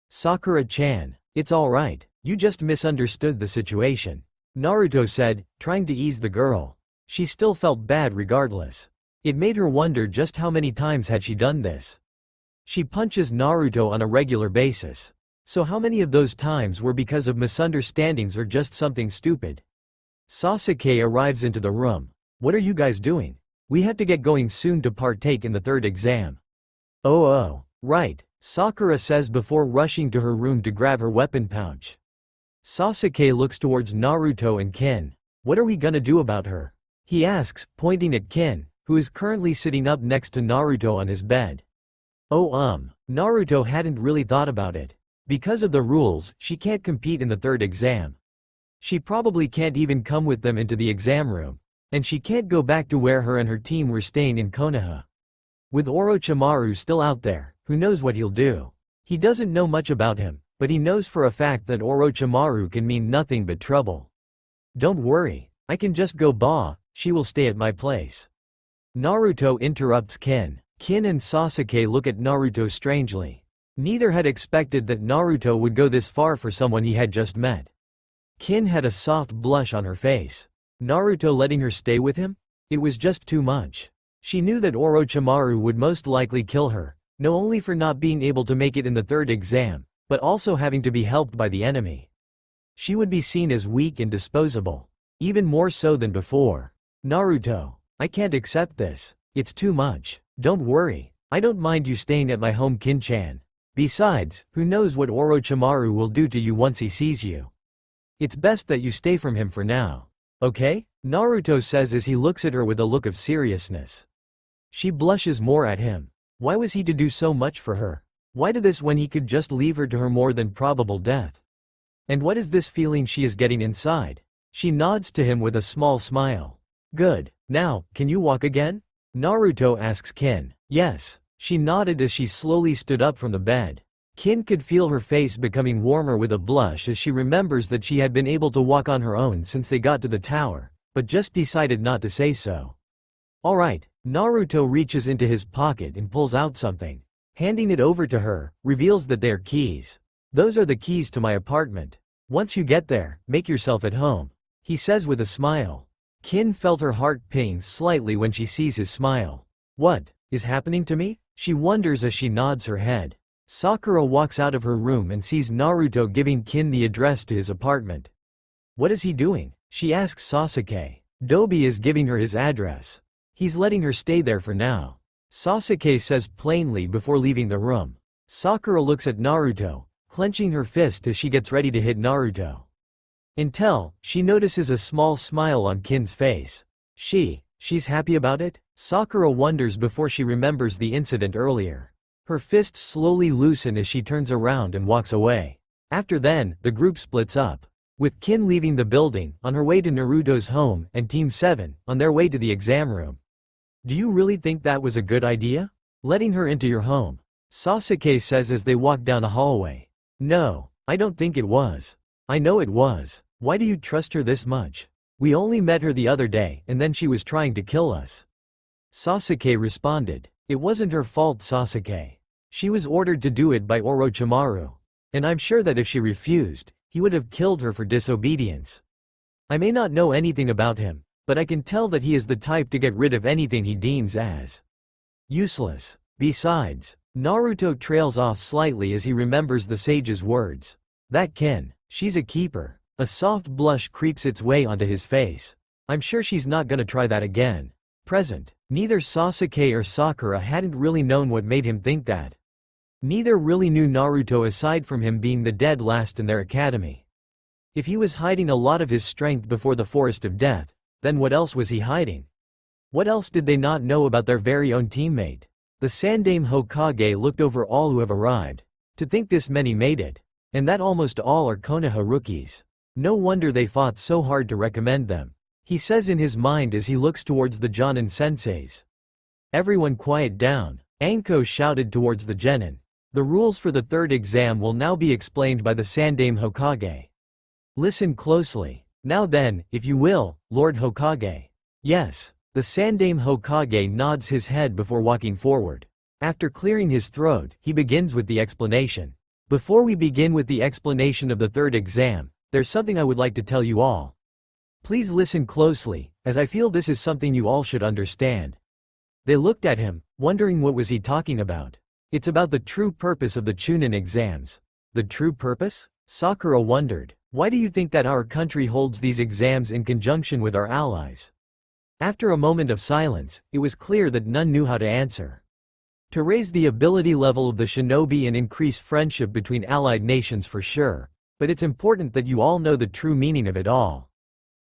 "Sakura-chan, it's alright, you just misunderstood the situation," Naruto said, trying to ease the girl. She still felt bad regardless. It made her wonder just how many times had she done this. She punches Naruto on a regular basis. So how many of those times were because of misunderstandings or just something stupid? Sasuke arrives into the room. "What are you guys doing? We have to get going soon to partake in the third exam." Oh, right, Sakura says before rushing to her room to grab her weapon pouch. Sasuke looks towards Naruto and Kin. "What are we gonna do about her?" he asks, pointing at Kin, who is currently sitting up next to Naruto on his bed. Naruto hadn't really thought about it. Because of the rules, she can't compete in the third exam. She probably can't even come with them into the exam room. And she can't go back to where her and her team were staying in Konoha. With Orochimaru still out there, who knows what he'll do? He doesn't know much about him, but he knows for a fact that Orochimaru can mean nothing but trouble. "Don't worry, I can just go she will stay at my place." Naruto interrupts Kin. Kin and Sasuke look at Naruto strangely. Neither had expected that Naruto would go this far for someone he had just met. Kin had a soft blush on her face. Naruto letting her stay with him? It was just too much. She knew that Orochimaru would most likely kill her, not only for not being able to make it in the third exam, but also having to be helped by the enemy. She would be seen as weak and disposable. Even more so than before. "Naruto, I can't accept this. It's too much. Don't worry, I don't mind you staying at my home, Kin-chan. Besides, who knows what Orochimaru will do to you once he sees you. It's best that you stay from him for now. Okay?" Naruto says as he looks at her with a look of seriousness. She blushes more at him. Why was he to do so much for her? Why do this when he could just leave her to her more than probable death? And what is this feeling she is getting inside? She nods to him with a small smile. "Good. Now, can you walk again?" Naruto asks Kin. "Yes." She nodded as she slowly stood up from the bed. Kin could feel her face becoming warmer with a blush as she remembers that she had been able to walk on her own since they got to the tower, but just decided not to say so. "Alright." Naruto reaches into his pocket and pulls out something. Handing it over to her, reveals that they're keys. "Those are the keys to my apartment. Once you get there, make yourself at home," he says with a smile. Kin felt her heart ping slightly when she sees his smile. "What is happening to me?" she wonders as she nods her head. Sakura walks out of her room and sees Naruto giving Kin the address to his apartment. "What is he doing?" she asks Sasuke. "Dobi is giving her his address. He's letting her stay there for now," Sasuke says plainly before leaving the room. Sakura looks at Naruto, clenching her fist as she gets ready to hit Naruto. Until she notices a small smile on Kin's face. She's happy about it? Sakura wonders before she remembers the incident earlier. Her fists slowly loosen as she turns around and walks away. After then, the group splits up. With Kin leaving the building, on her way to Naruto's home, and Team 7, on their way to the exam room. "Do you really think that was a good idea? Letting her into your home?" Sasuke says as they walk down a hallway. "No, I don't think it was." "I know it was. Why do you trust her this much? We only met her the other day, and then she was trying to kill us." Sasuke responded. "It wasn't her fault, Sasuke. She was ordered to do it by Orochimaru. And I'm sure that if she refused, he would have killed her for disobedience. I may not know anything about him, but I can tell that he is the type to get rid of anything he deems as useless. Besides," Naruto trails off slightly as he remembers the sage's words. "That Kin, she's a keeper." A soft blush creeps its way onto his face. "I'm sure she's not gonna try that again." Present, neither Sasuke or Sakura hadn't really known what made him think that. Neither really knew Naruto aside from him being the dead last in their academy. If he was hiding a lot of his strength before the Forest of Death, then what else was he hiding? What else did they not know about their very own teammate? The Sandaime Hokage looked over all who have arrived. To think this many made it. And that almost all are Konoha rookies. No wonder they fought so hard to recommend them. He says in his mind as he looks towards the Jonin senseis. "Everyone quiet down," Anko shouted towards the genin. "The rules for the third exam will now be explained by the Sandaime Hokage. Listen closely. Now then, if you will, Lord Hokage. Yes. The Sandaime Hokage nods his head before walking forward. After clearing his throat, he begins with the explanation. Before we begin with the explanation of the third exam, there's something I would like to tell you all. Please listen closely, as I feel this is something you all should understand. They looked at him, wondering what was he talking about. It's about the true purpose of the Chunin exams. The true purpose? Sakura wondered. Why do you think that our country holds these exams in conjunction with our allies? After a moment of silence, it was clear that none knew how to answer. To raise the ability level of the shinobi and increase friendship between allied nations for sure, but it's important that you all know the true meaning of it all.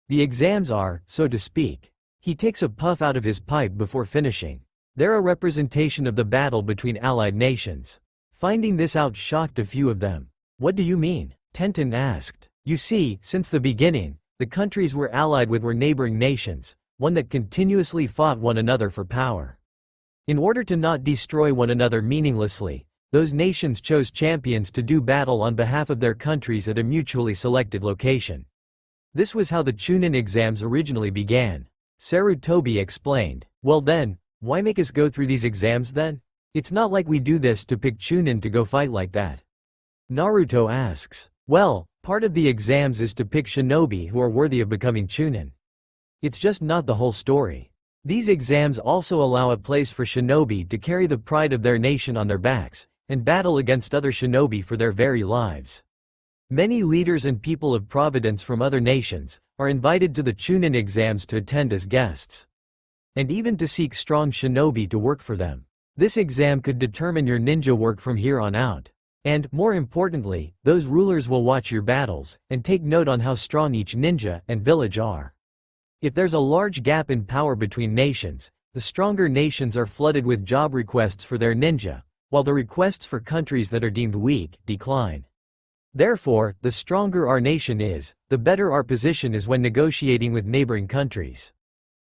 The exams are, so to speak. He takes a puff out of his pipe before finishing. They're a representation of the battle between allied nations. Finding this out shocked a few of them. What do you mean? Tenten asked. You see, since the beginning, the countries we're allied with were neighboring nations, one that continuously fought one another for power. In order to not destroy one another meaninglessly, those nations chose champions to do battle on behalf of their countries at a mutually selected location. This was how the Chunin exams originally began. Sarutobi explained. Well then, why make us go through these exams then? It's not like we do this to pick Chunin to go fight like that. Naruto asks. Well, part of the exams is to pick shinobi who are worthy of becoming Chunin. It's just not the whole story. These exams also allow a place for shinobi to carry the pride of their nation on their backs, and battle against other shinobi for their very lives. Many leaders and people of providence from other nations are invited to the Chunin exams to attend as guests. And even to seek strong shinobi to work for them. This exam could determine your ninja work from here on out. And, more importantly, those rulers will watch your battles, and take note on how strong each ninja and village are. If there's a large gap in power between nations, the stronger nations are flooded with job requests for their ninja, while the requests for countries that are deemed weak decline. Therefore, the stronger our nation is, the better our position is when negotiating with neighboring countries.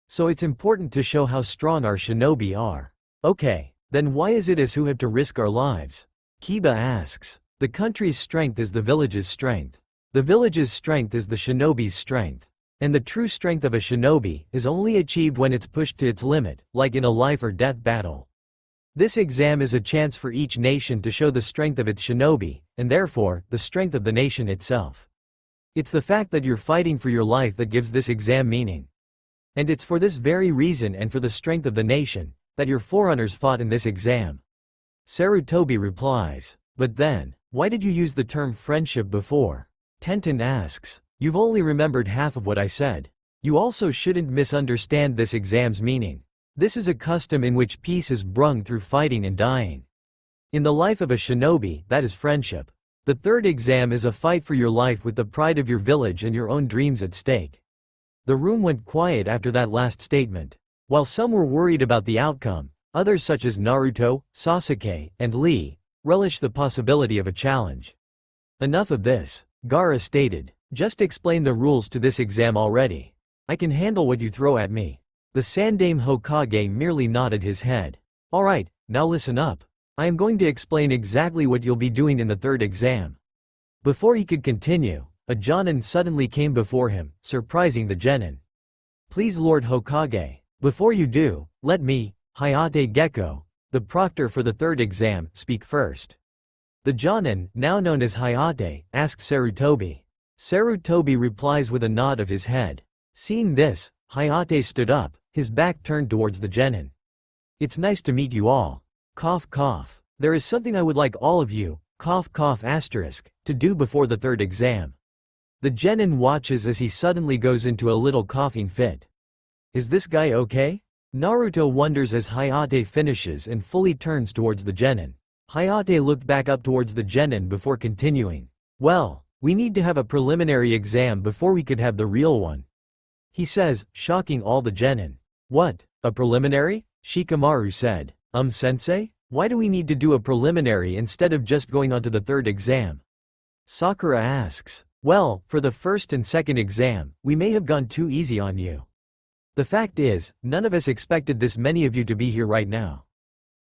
So it's important to show how strong our shinobi are. Okay, then why is it us who have to risk our lives? Kiba asks. The country's strength is the village's strength. The village's strength is the shinobi's strength. And the true strength of a shinobi is only achieved when it's pushed to its limit, like in a life or death battle. This exam is a chance for each nation to show the strength of its shinobi, and therefore, the strength of the nation itself. It's the fact that you're fighting for your life that gives this exam meaning. And it's for this very reason and for the strength of the nation, that your forerunners fought in this exam. Sarutobi replies. But then, why did you use the term friendship before? Tenten asks. You've only remembered half of what I said. You also shouldn't misunderstand this exam's meaning. This is a custom in which peace is brung through fighting and dying. In the life of a shinobi, that is friendship. The third exam is a fight for your life with the pride of your village and your own dreams at stake. The room went quiet after that last statement. While some were worried about the outcome, others such as Naruto, Sasuke, and Lee, relished the possibility of a challenge. Enough of this, Gaara stated. Just explain the rules to this exam already. I can handle what you throw at me. The Sandaime Hokage merely nodded his head. Alright, now listen up. I am going to explain exactly what you'll be doing in the third exam. Before he could continue, a Jonin suddenly came before him, surprising the genin. Please Lord Hokage, before you do, let me, Hayate Gecko, the proctor for the third exam, speak first. The Jonin, now known as Hayate, asks Sarutobi. Sarutobi replies with a nod of his head. Seeing this, Hayate stood up, his back turned towards the genin. It's nice to meet you all. Cough cough. There is something I would like all of you, cough cough asterisk, to do before the third exam. The genin watches as he suddenly goes into a little coughing fit. Is this guy okay? Naruto wonders as Hayate finishes and fully turns towards the genin. Hayate looked back up towards the genin before continuing. Well, we need to have a preliminary exam before we could have the real one. He says, shocking all the genin. What, a preliminary? Shikamaru said. Sensei? Why do we need to do a preliminary instead of just going on to the third exam? Sakura asks. Well, for the first and second exam, we may have gone too easy on you. The fact is, none of us expected this many of you to be here right now.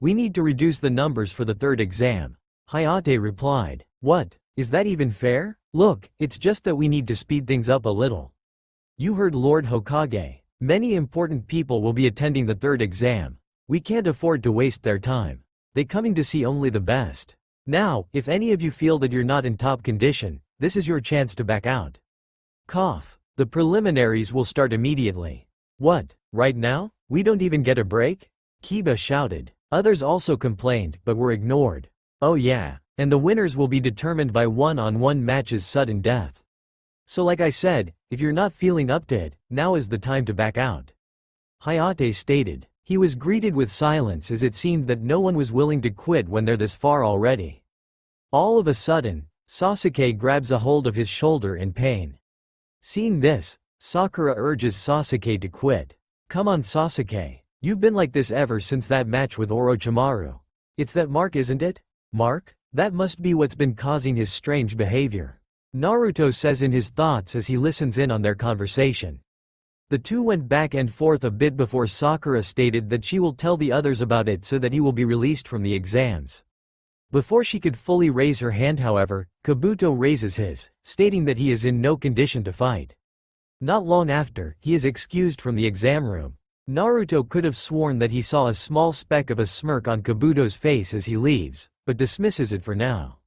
We need to reduce the numbers for the third exam. Hayate replied. What? Is that even fair? Look, it's just that we need to speed things up a little. You heard Lord Hokage. Many important people will be attending the third exam. We can't afford to waste their time. They coming to see only the best. Now, if any of you feel that you're not in top condition, this is your chance to back out. Cough. The preliminaries will start immediately. What, right now? We don't even get a break? Kiba shouted. Others also complained, but were ignored. Oh yeah, and the winners will be determined by one-on-one matches sudden death. So like I said, if you're not feeling up to it, now is the time to back out. Hayate stated. He was greeted with silence as it seemed that no one was willing to quit when they're this far already. All of a sudden, Sasuke grabs a hold of his shoulder in pain. Seeing this, Sakura urges Sasuke to quit. Come on Sasuke, you've been like this ever since that match with Orochimaru. It's that mark, isn't it? Mark? That must be what's been causing his strange behavior. Naruto says in his thoughts as he listens in on their conversation. The two went back and forth a bit before Sakura stated that she will tell the others about it so that he will be released from the exams. Before she could fully raise her hand however, Kabuto raises his, stating that he is in no condition to fight. Not long after, he is excused from the exam room. Naruto could have sworn that he saw a small speck of a smirk on Kabuto's face as he leaves, but dismisses it for now.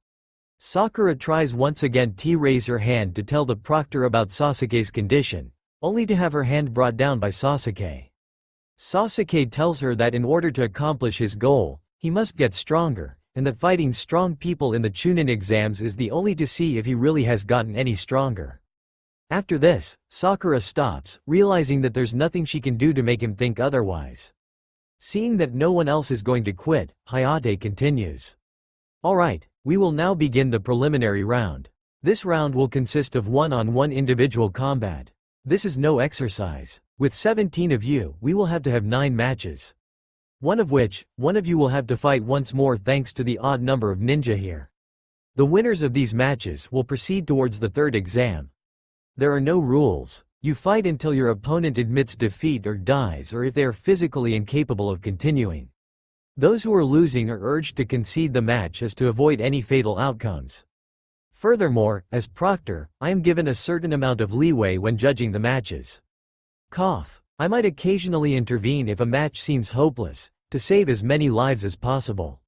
Sakura tries once again to raise her hand to tell the proctor about Sasuke's condition, only to have her hand brought down by Sasuke. Sasuke tells her that in order to accomplish his goal, he must get stronger, and that fighting strong people in the Chunin exams is the only to see if he really has gotten any stronger. After this, Sakura stops, realizing that there's nothing she can do to make him think otherwise. Seeing that no one else is going to quit, Hayate continues. Alright, we will now begin the preliminary round. This round will consist of one-on-one individual combat. This is no exercise. With 17 of you, we will have to have 9 matches. One of which, one of you will have to fight once more thanks to the odd number of ninja here. The winners of these matches will proceed towards the third exam. There are no rules. You fight until your opponent admits defeat or dies or if they are physically incapable of continuing. Those who are losing are urged to concede the match as to avoid any fatal outcomes. Furthermore, as proctor, I am given a certain amount of leeway when judging the matches. Cough. I might occasionally intervene if a match seems hopeless, to save as many lives as possible.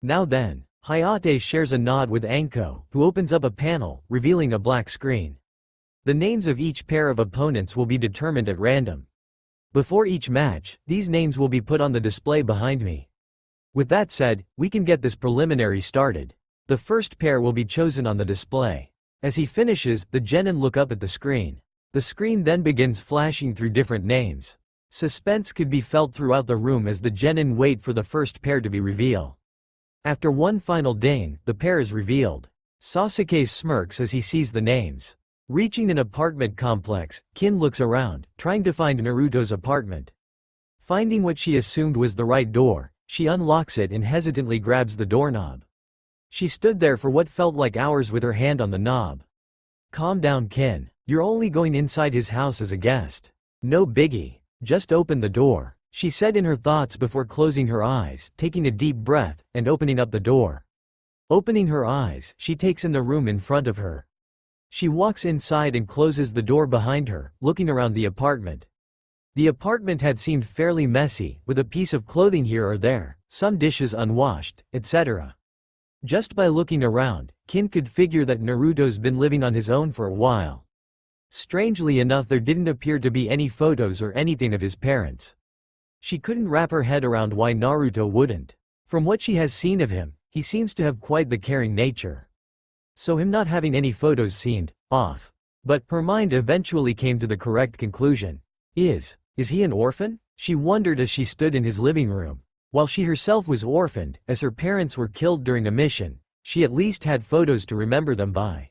Now then, Hayate shares a nod with Anko, who opens up a panel, revealing a black screen. The names of each pair of opponents will be determined at random. Before each match, these names will be put on the display behind me. With that said, we can get this preliminary started. The first pair will be chosen on the display. As he finishes, the genin look up at the screen. The screen then begins flashing through different names. Suspense could be felt throughout the room as the genin wait for the first pair to be revealed. After one final ding, the pair is revealed. Sasuke smirks as he sees the names. Reaching an apartment complex, Kin looks around, trying to find Naruto's apartment. Finding what she assumed was the right door, she unlocks it and hesitantly grabs the doorknob. She stood there for what felt like hours with her hand on the knob. Calm down Kin, you're only going inside his house as a guest. No biggie, just open the door, she said in her thoughts before closing her eyes, taking a deep breath, and opening up the door. Opening her eyes, she takes in the room in front of her. She walks inside and closes the door behind her, looking around the apartment. The apartment had seemed fairly messy, with a piece of clothing here or there, some dishes unwashed, etc. Just by looking around, Kin could figure that Naruto's been living on his own for a while. Strangely enough, there didn't appear to be any photos or anything of his parents. She couldn't wrap her head around why Naruto wouldn't. From what she has seen of him, he seems to have quite the caring nature. So him not having any photos seemed off. But her mind eventually came to the correct conclusion. Is he an orphan? She wondered as she stood in his living room. While she herself was orphaned, as her parents were killed during a mission, she at least had photos to remember them by.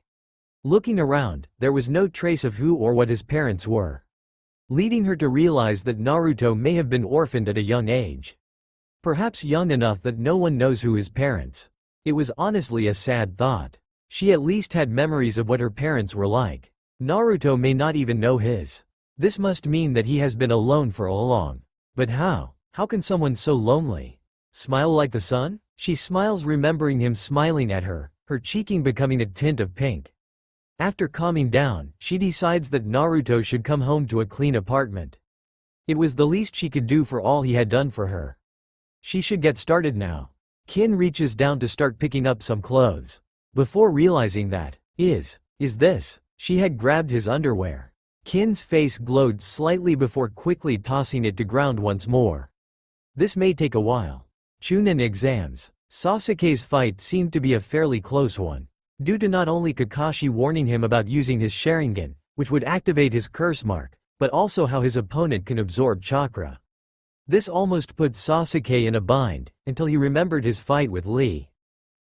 Looking around, there was no trace of who or what his parents were, leading her to realize that Naruto may have been orphaned at a young age. Perhaps young enough that no one knows who his parents. It was honestly a sad thought. She at least had memories of what her parents were like. Naruto may not even know his. This must mean that he has been alone for all along. But how? How can someone so lonely smile like the sun? She smiles remembering him smiling at her, her cheeking becoming a tint of pink. After calming down, she decides that Naruto should come home to a clean apartment. It was the least she could do for all he had done for her. She should get started now. Kin reaches down to start picking up some clothes. Before realizing that, is this? She had grabbed his underwear. Kin's face glowed slightly before quickly tossing it to ground once more. This may take a while. Chunin exams. Sasuke's fight seemed to be a fairly close one, due to not only Kakashi warning him about using his Sharingan, which would activate his curse mark, but also how his opponent can absorb chakra. This almost put Sasuke in a bind, until he remembered his fight with Lee.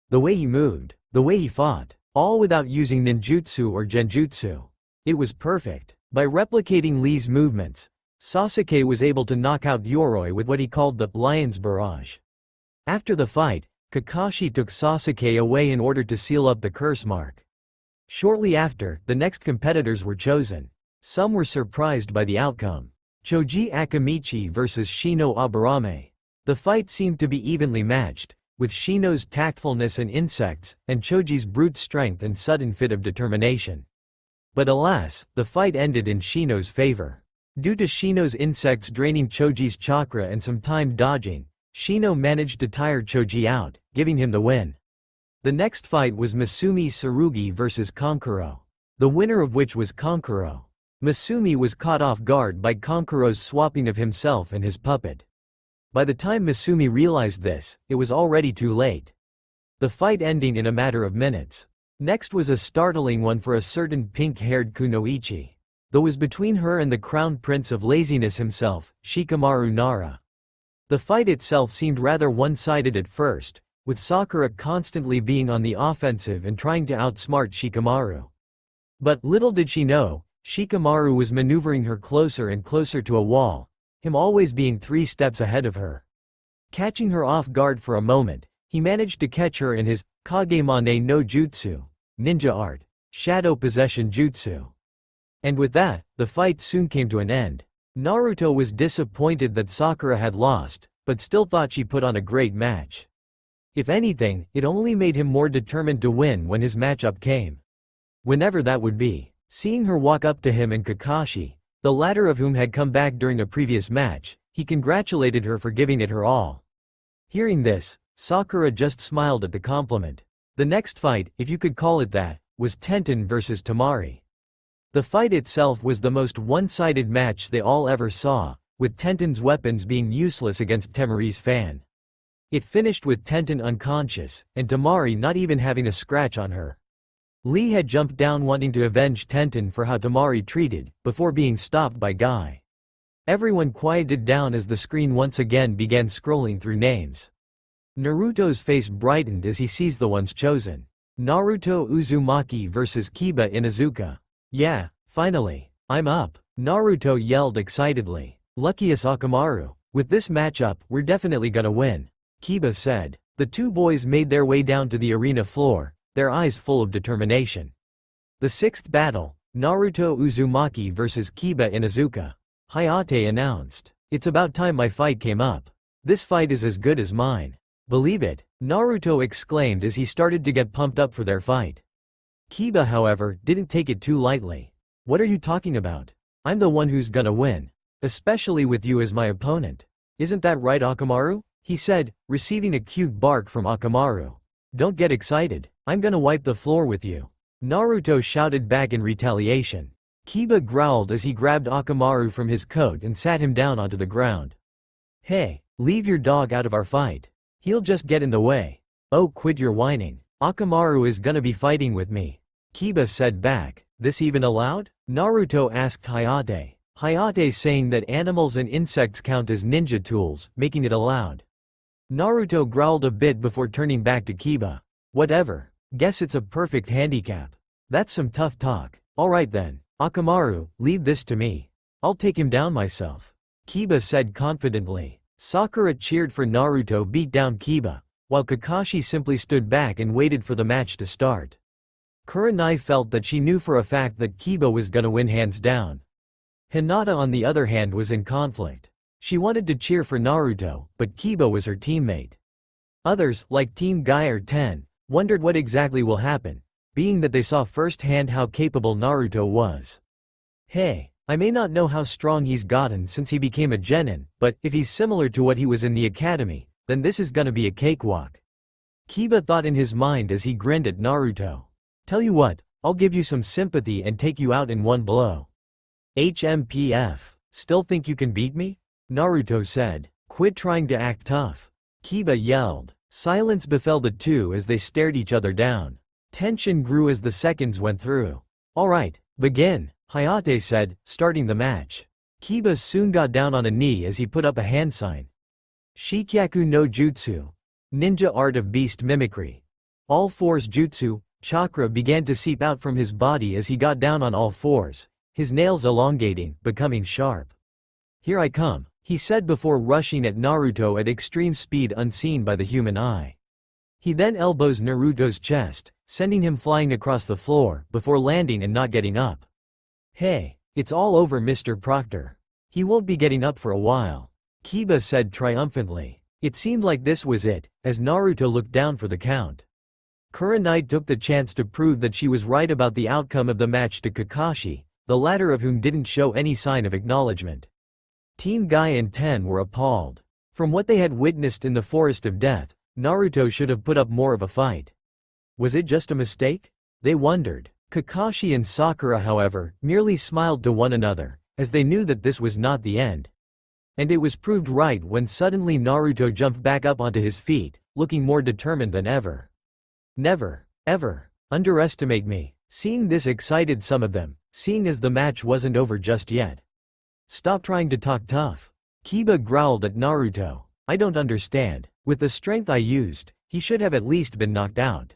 The way he moved, the way he fought, all without using ninjutsu or genjutsu. It was perfect. By replicating Lee's movements, Sasuke was able to knock out Yoroi with what he called the Lion's Barrage. After the fight, Kakashi took Sasuke away in order to seal up the curse mark. Shortly after, the next competitors were chosen. Some were surprised by the outcome. Choji Akamichi vs Shino Aburame. The fight seemed to be evenly matched, with Shino's tactfulness and insects, and Choji's brute strength and sudden fit of determination. But alas, the fight ended in Shino's favor. Due to Shino's insects draining Choji's chakra and some timed dodging, Shino managed to tire Choji out, giving him the win. The next fight was Masumi Tsurugi vs Kankuro, the winner of which was Kankuro. Masumi was caught off guard by Kankuro's swapping of himself and his puppet. By the time Masumi realized this, it was already too late. The fight ending in a matter of minutes. Next was a startling one for a certain pink-haired kunoichi. Though was between her and the crown prince of laziness himself, Shikamaru Nara. The fight itself seemed rather one-sided at first, with Sakura constantly being on the offensive and trying to outsmart Shikamaru. But little did she know, Shikamaru was maneuvering her closer and closer to a wall, him always being 3 steps ahead of her. Catching her off guard for a moment, he managed to catch her in his Kagemane no Jutsu, ninja art, shadow possession jutsu. And with that, the fight soon came to an end. Naruto was disappointed that Sakura had lost, but still thought she put on a great match. If anything, it only made him more determined to win when his matchup came. Whenever that would be. Seeing her walk up to him and Kakashi, the latter of whom had come back during a previous match, he congratulated her for giving it her all. Hearing this, Sakura just smiled at the compliment. The next fight, if you could call it that, was Tenten vs Temari. The fight itself was the most one-sided match they all ever saw, with Tenten's weapons being useless against Temari's fan. It finished with Tenten unconscious, and Temari not even having a scratch on her. Lee had jumped down wanting to avenge Tenten for how Temari treated, before being stopped by Guy. Everyone quieted down as the screen once again began scrolling through names. Naruto's face brightened as he sees the ones chosen. Naruto Uzumaki vs Kiba Inuzuka. Yeah, finally. I'm up. Naruto yelled excitedly. Lucky us Akamaru. With this matchup, we're definitely gonna win. Kiba said. The two boys made their way down to the arena floor, their eyes full of determination. The 6th battle, Naruto Uzumaki vs Kiba Inuzuka. Hayate announced. It's about time my fight came up. This fight is as good as mine. Believe it, Naruto exclaimed as he started to get pumped up for their fight. Kiba, however, didn't take it too lightly. What are you talking about? I'm the one who's gonna win. Especially with you as my opponent. Isn't that right, Akamaru? He said, receiving a cute bark from Akamaru. Don't get excited, I'm gonna wipe the floor with you. Naruto shouted back in retaliation. Kiba growled as he grabbed Akamaru from his coat and sat him down onto the ground. Hey, leave your dog out of our fight. He'll just get in the way. Oh, quit your whining. Akamaru is gonna be fighting with me. Kiba said back. This even allowed? Naruto asked Hayate. Hayate saying that animals and insects count as ninja tools, making it allowed. Naruto growled a bit before turning back to Kiba. Whatever. Guess it's a perfect handicap. That's some tough talk. Alright then. Akamaru, leave this to me. I'll take him down myself. Kiba said confidently. Sakura cheered for Naruto beat down Kiba, while Kakashi simply stood back and waited for the match to start. Kurenai felt that she knew for a fact that Kiba was gonna win hands down. Hinata on the other hand was in conflict. She wanted to cheer for Naruto, but Kiba was her teammate. Others, like Team Guy or Ten, wondered what exactly will happen, being that they saw firsthand how capable Naruto was. Hey, I may not know how strong he's gotten since he became a genin, but if he's similar to what he was in the academy, then this is gonna be a cakewalk. Kiba thought in his mind as he grinned at Naruto. Tell you what, I'll give you some sympathy and take you out in one blow. HMPF, still think you can beat me? Naruto said. Quit trying to act tough. Kiba yelled. Silence befell the two as they stared each other down. Tension grew as the seconds went through. Alright, begin, Hinata said, starting the match. Kiba soon got down on a knee as he put up a hand sign. Shikyaku no Jutsu. Ninja art of beast mimicry. All fours jutsu, chakra began to seep out from his body as he got down on all fours, his nails elongating, becoming sharp. Here I come, he said before rushing at Naruto at extreme speed unseen by the human eye. He then elbows Naruto's chest, sending him flying across the floor, before landing and not getting up. Hey, it's all over Mr. Proctor. He won't be getting up for a while, Kiba said triumphantly. It seemed like this was it, as Naruto looked down for the count. Kurenai took the chance to prove that she was right about the outcome of the match to Kakashi, the latter of whom didn't show any sign of acknowledgement. Team Guy and Ten were appalled. From what they had witnessed in the Forest of Death, Naruto should have put up more of a fight. Was it just a mistake? They wondered. Kakashi and Sakura, however, merely smiled to one another, as they knew that this was not the end. And it was proved right when suddenly Naruto jumped back up onto his feet, looking more determined than ever. Never, ever, underestimate me. Seeing this excited some of them, seeing as the match wasn't over just yet. Stop trying to talk tough. Kiba growled at Naruto. I don't understand. With the strength I used, he should have at least been knocked out.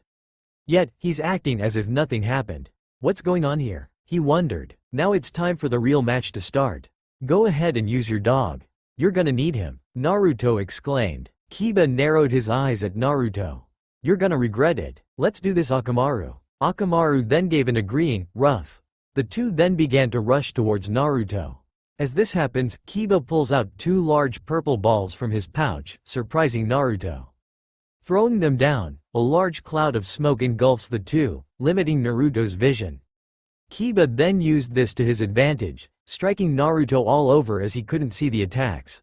Yet, he's acting as if nothing happened. What's going on here? He wondered. Now it's time for the real match to start. Go ahead and use your dog. You're gonna need him, Naruto exclaimed. Kiba narrowed his eyes at Naruto. You're gonna regret it. Let's do this, Akamaru. Akamaru then gave an agreeing, rough. The two then began to rush towards Naruto. As this happens, Kiba pulls out two large purple balls from his pouch, surprising Naruto. Throwing them down, a large cloud of smoke engulfs the two, limiting Naruto's vision. Kiba then used this to his advantage, striking Naruto all over as he couldn't see the attacks.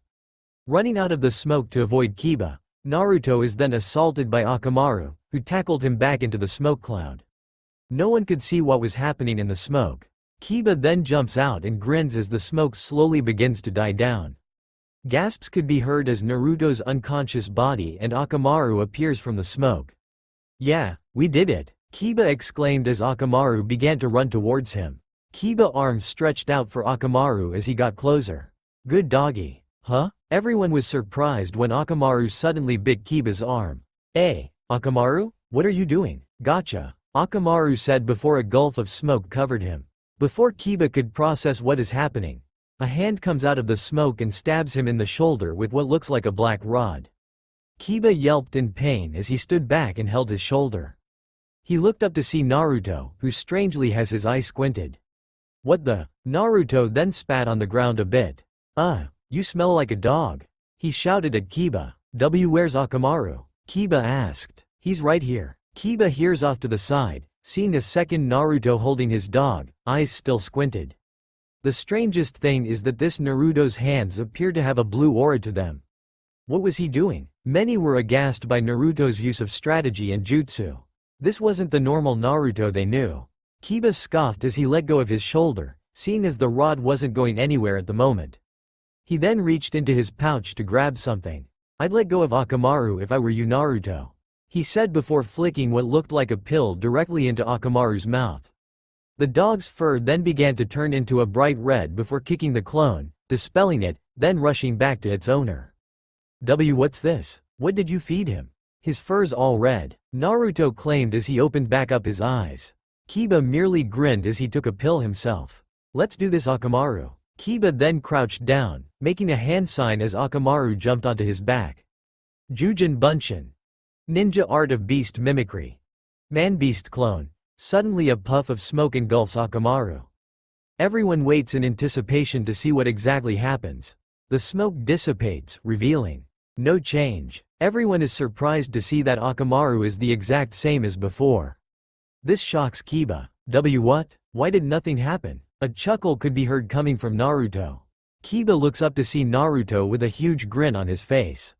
Running out of the smoke to avoid Kiba, Naruto is then assaulted by Akamaru, who tackled him back into the smoke cloud. No one could see what was happening in the smoke. Kiba then jumps out and grins as the smoke slowly begins to die down. Gasps could be heard as Naruto's unconscious body and Akamaru appears from the smoke. Yeah, we did it, Kiba exclaimed as Akamaru began to run towards him. Kiba's arms stretched out for Akamaru as he got closer. Good doggy. Huh? Everyone was surprised when Akamaru suddenly bit Kiba's arm. Hey, Akamaru, what are you doing? Gotcha, Akamaru said before a gulf of smoke covered him. Before Kiba could process what is happening, a hand comes out of the smoke and stabs him in the shoulder with what looks like a black rod. Kiba yelped in pain as he stood back and held his shoulder. He looked up to see Naruto, who strangely has his eye squinted. What the? Naruto then spat on the ground a bit. You smell like a dog, he shouted at Kiba. Where's Akamaru? Kiba asked. He's right here. Kiba hears off to the side, seeing a second Naruto holding his dog, eyes still squinted. The strangest thing is that this Naruto's hands appear to have a blue aura to them. What was he doing? Many were aghast by Naruto's use of strategy and jutsu. This wasn't the normal Naruto they knew. Kiba scoffed as he let go of his shoulder, seeing as the rod wasn't going anywhere at the moment. He then reached into his pouch to grab something. I'd let go of Akamaru if I were you, Naruto, he said before flicking what looked like a pill directly into Akamaru's mouth. The dog's fur then began to turn into a bright red before kicking the clone, dispelling it, then rushing back to its owner. What's this? What did you feed him? His fur's all red, Naruto claimed as he opened back up his eyes. Kiba merely grinned as he took a pill himself. Let's do this, Akamaru. Kiba then crouched down, making a hand sign as Akamaru jumped onto his back. Jujin Bunshin. Ninja art of beast mimicry. Man-beast clone. Suddenly a puff of smoke engulfs Akamaru. Everyone waits in anticipation to see what exactly happens. The smoke dissipates, revealing no change. Everyone is surprised to see that Akamaru is the exact same as before. This shocks Kiba. What? Why did nothing happen? A chuckle could be heard coming from Naruto. Kiba looks up to see Naruto with a huge grin on his face.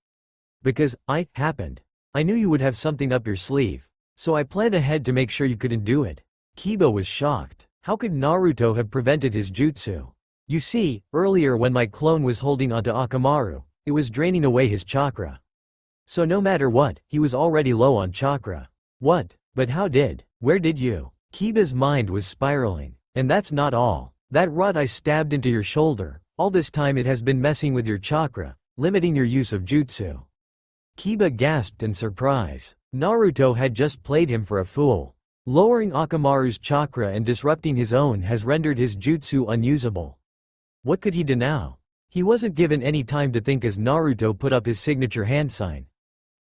Because, happened. I knew you would have something up your sleeve. So I planned ahead to make sure you couldn't do it. Kiba was shocked. How could Naruto have prevented his jutsu? You see, earlier when my clone was holding onto Orochimaru, it was draining away his chakra. So no matter what, he was already low on chakra. What? But where did you? Kiba's mind was spiraling. And that's not all. That rod I stabbed into your shoulder, all this time it has been messing with your chakra, limiting your use of jutsu. Kiba gasped in surprise. Naruto had just played him for a fool. Lowering Orochimaru's chakra and disrupting his own has rendered his jutsu unusable. What could he do now? He wasn't given any time to think as Naruto put up his signature hand sign.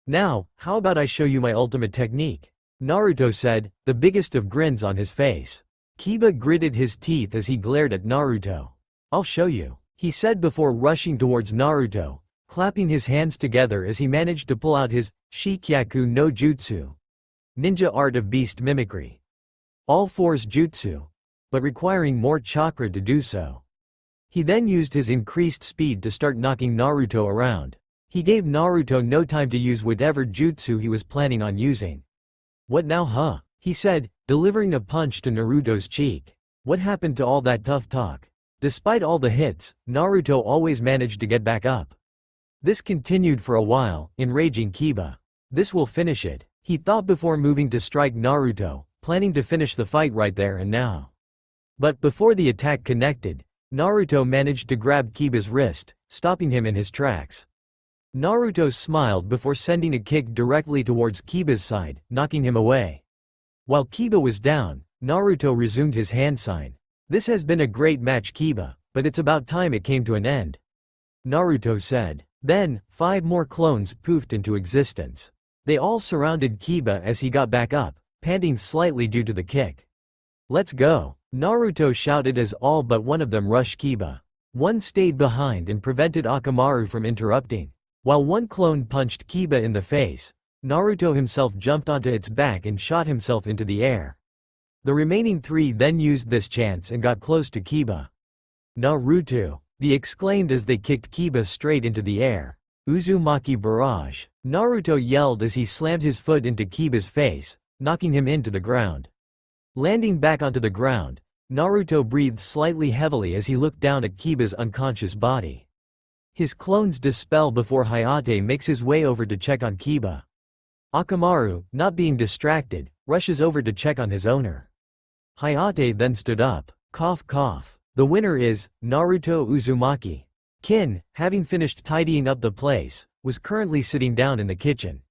Now, how about I show you my ultimate technique? Naruto said, the biggest of grins on his face. Kiba gritted his teeth as he glared at Naruto. I'll show you, he said before rushing towards Naruto, clapping his hands together as he managed to pull out his Shikyaku no Jutsu, ninja art of beast mimicry. All fours jutsu, but requiring more chakra to do so. He then used his increased speed to start knocking Naruto around. He gave Naruto no time to use whatever jutsu he was planning on using. What now, huh? He said, delivering a punch to Naruto's cheek. What happened to all that tough talk? Despite all the hits, Naruto always managed to get back up. This continued for a while, enraging Kiba. This will finish it, he thought before moving to strike Naruto, planning to finish the fight right there and now. But before the attack connected, Naruto managed to grab Kiba's wrist, stopping him in his tracks. Naruto smiled before sending a kick directly towards Kiba's side, knocking him away. While Kiba was down, Naruto resumed his hand sign. This has been a great match, Kiba, but it's about time it came to an end. Naruto said. Then, 5 more clones poofed into existence. They all surrounded Kiba as he got back up, panting slightly due to the kick. Let's go, Naruto shouted as all but one of them rushed Kiba. One stayed behind and prevented Orochimaru from interrupting. While one clone punched Kiba in the face, Naruto himself jumped onto its back and shot himself into the air. The remaining 3 then used this chance and got close to Kiba. Naruto, they exclaimed as they kicked Kiba straight into the air. Uzumaki barrage, Naruto yelled as he slammed his foot into Kiba's face, knocking him into the ground. Landing back onto the ground, Naruto breathed slightly heavily as he looked down at Kiba's unconscious body. His clones dispel before Hinata makes his way over to check on Kiba. Orochimaru, not being distracted, rushes over to check on his owner. Hinata then stood up. Cough cough. The winner is Naruto Uzumaki. Kin, having finished tidying up the place, was currently sitting down in the kitchen.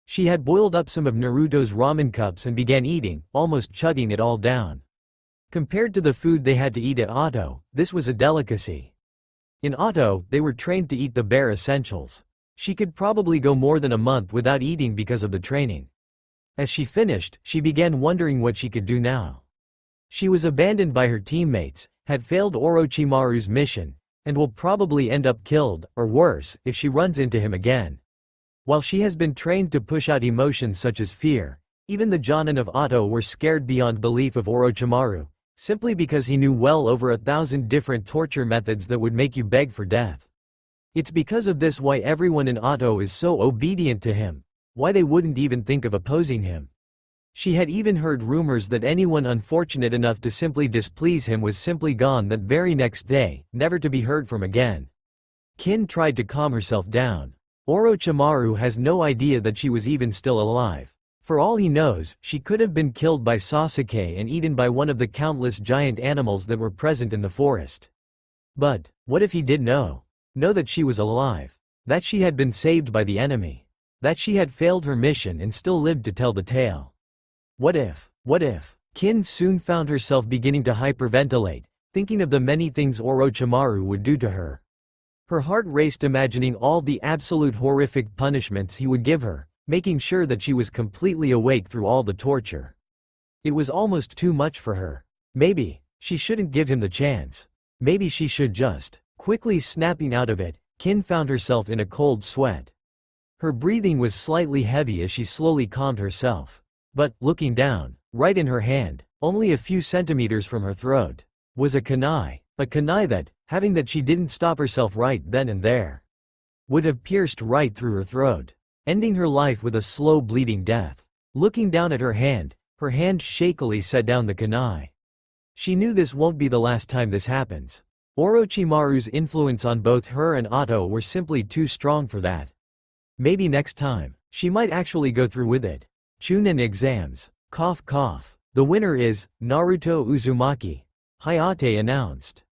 She had boiled up some of Naruto's ramen cups and began eating, almost chugging it all down. Compared to the food they had to eat at Otto, this was a delicacy. In Otto, they were trained to eat the bare essentials. She could probably go more than a month without eating because of the training. As she finished, she began wondering what she could do now. She was abandoned by her teammates, had failed Orochimaru's mission, and will probably end up killed, or worse, if she runs into him again. While she has been trained to push out emotions such as fear, even the Jonin of Otto were scared beyond belief of Orochimaru, simply because he knew well over 1,000 different torture methods that would make you beg for death. It's because of this why everyone in Otto is so obedient to him, why they wouldn't even think of opposing him. She had even heard rumors that anyone unfortunate enough to simply displease him was simply gone that very next day, never to be heard from again. Kin tried to calm herself down. Orochimaru has no idea that she was even still alive. For all he knows, she could have been killed by Sasuke and eaten by one of the countless giant animals that were present in the forest. But, what if he did know? Know that she was alive. That she had been saved by the enemy. That she had failed her mission and still lived to tell the tale. What if? Kin soon found herself beginning to hyperventilate, thinking of the many things Orochimaru would do to her. Her heart raced imagining all the absolute horrific punishments he would give her, making sure that she was completely awake through all the torture. It was almost too much for her. Maybe she shouldn't give him the chance. Maybe she should just. Quickly snapping out of it, Kin found herself in a cold sweat. Her breathing was slightly heavy as she slowly calmed herself. But, looking down, right in her hand, only a few centimeters from her throat, was a kunai. A kunai that she didn't stop herself right then and there, would have pierced right through her throat, ending her life with a slow bleeding death. Looking down at her hand shakily set down the kunai. She knew this won't be the last time this happens. Orochimaru's influence on both her and Otto were simply too strong for that. Maybe next time, she might actually go through with it. Chunin exams. Cough cough. The winner is Naruto Uzumaki, Hinata announced.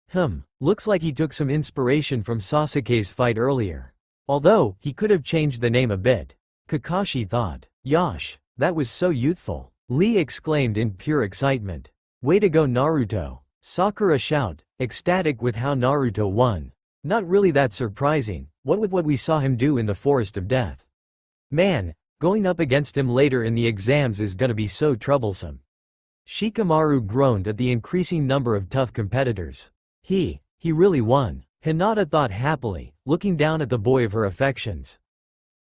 Looks like he took some inspiration from Sasuke's fight earlier. Although, he could have changed the name a bit. Kakashi thought. Yosh, that was so youthful. Lee exclaimed in pure excitement. Way to go Naruto. Sakura shouted, ecstatic with how Naruto won. Not really that surprising, what with what we saw him do in the Forest of Death. Man, going up against him later in the exams is gonna be so troublesome. Shikamaru groaned at the increasing number of tough competitors. He really won. Hinata thought happily, looking down at the boy of her affections.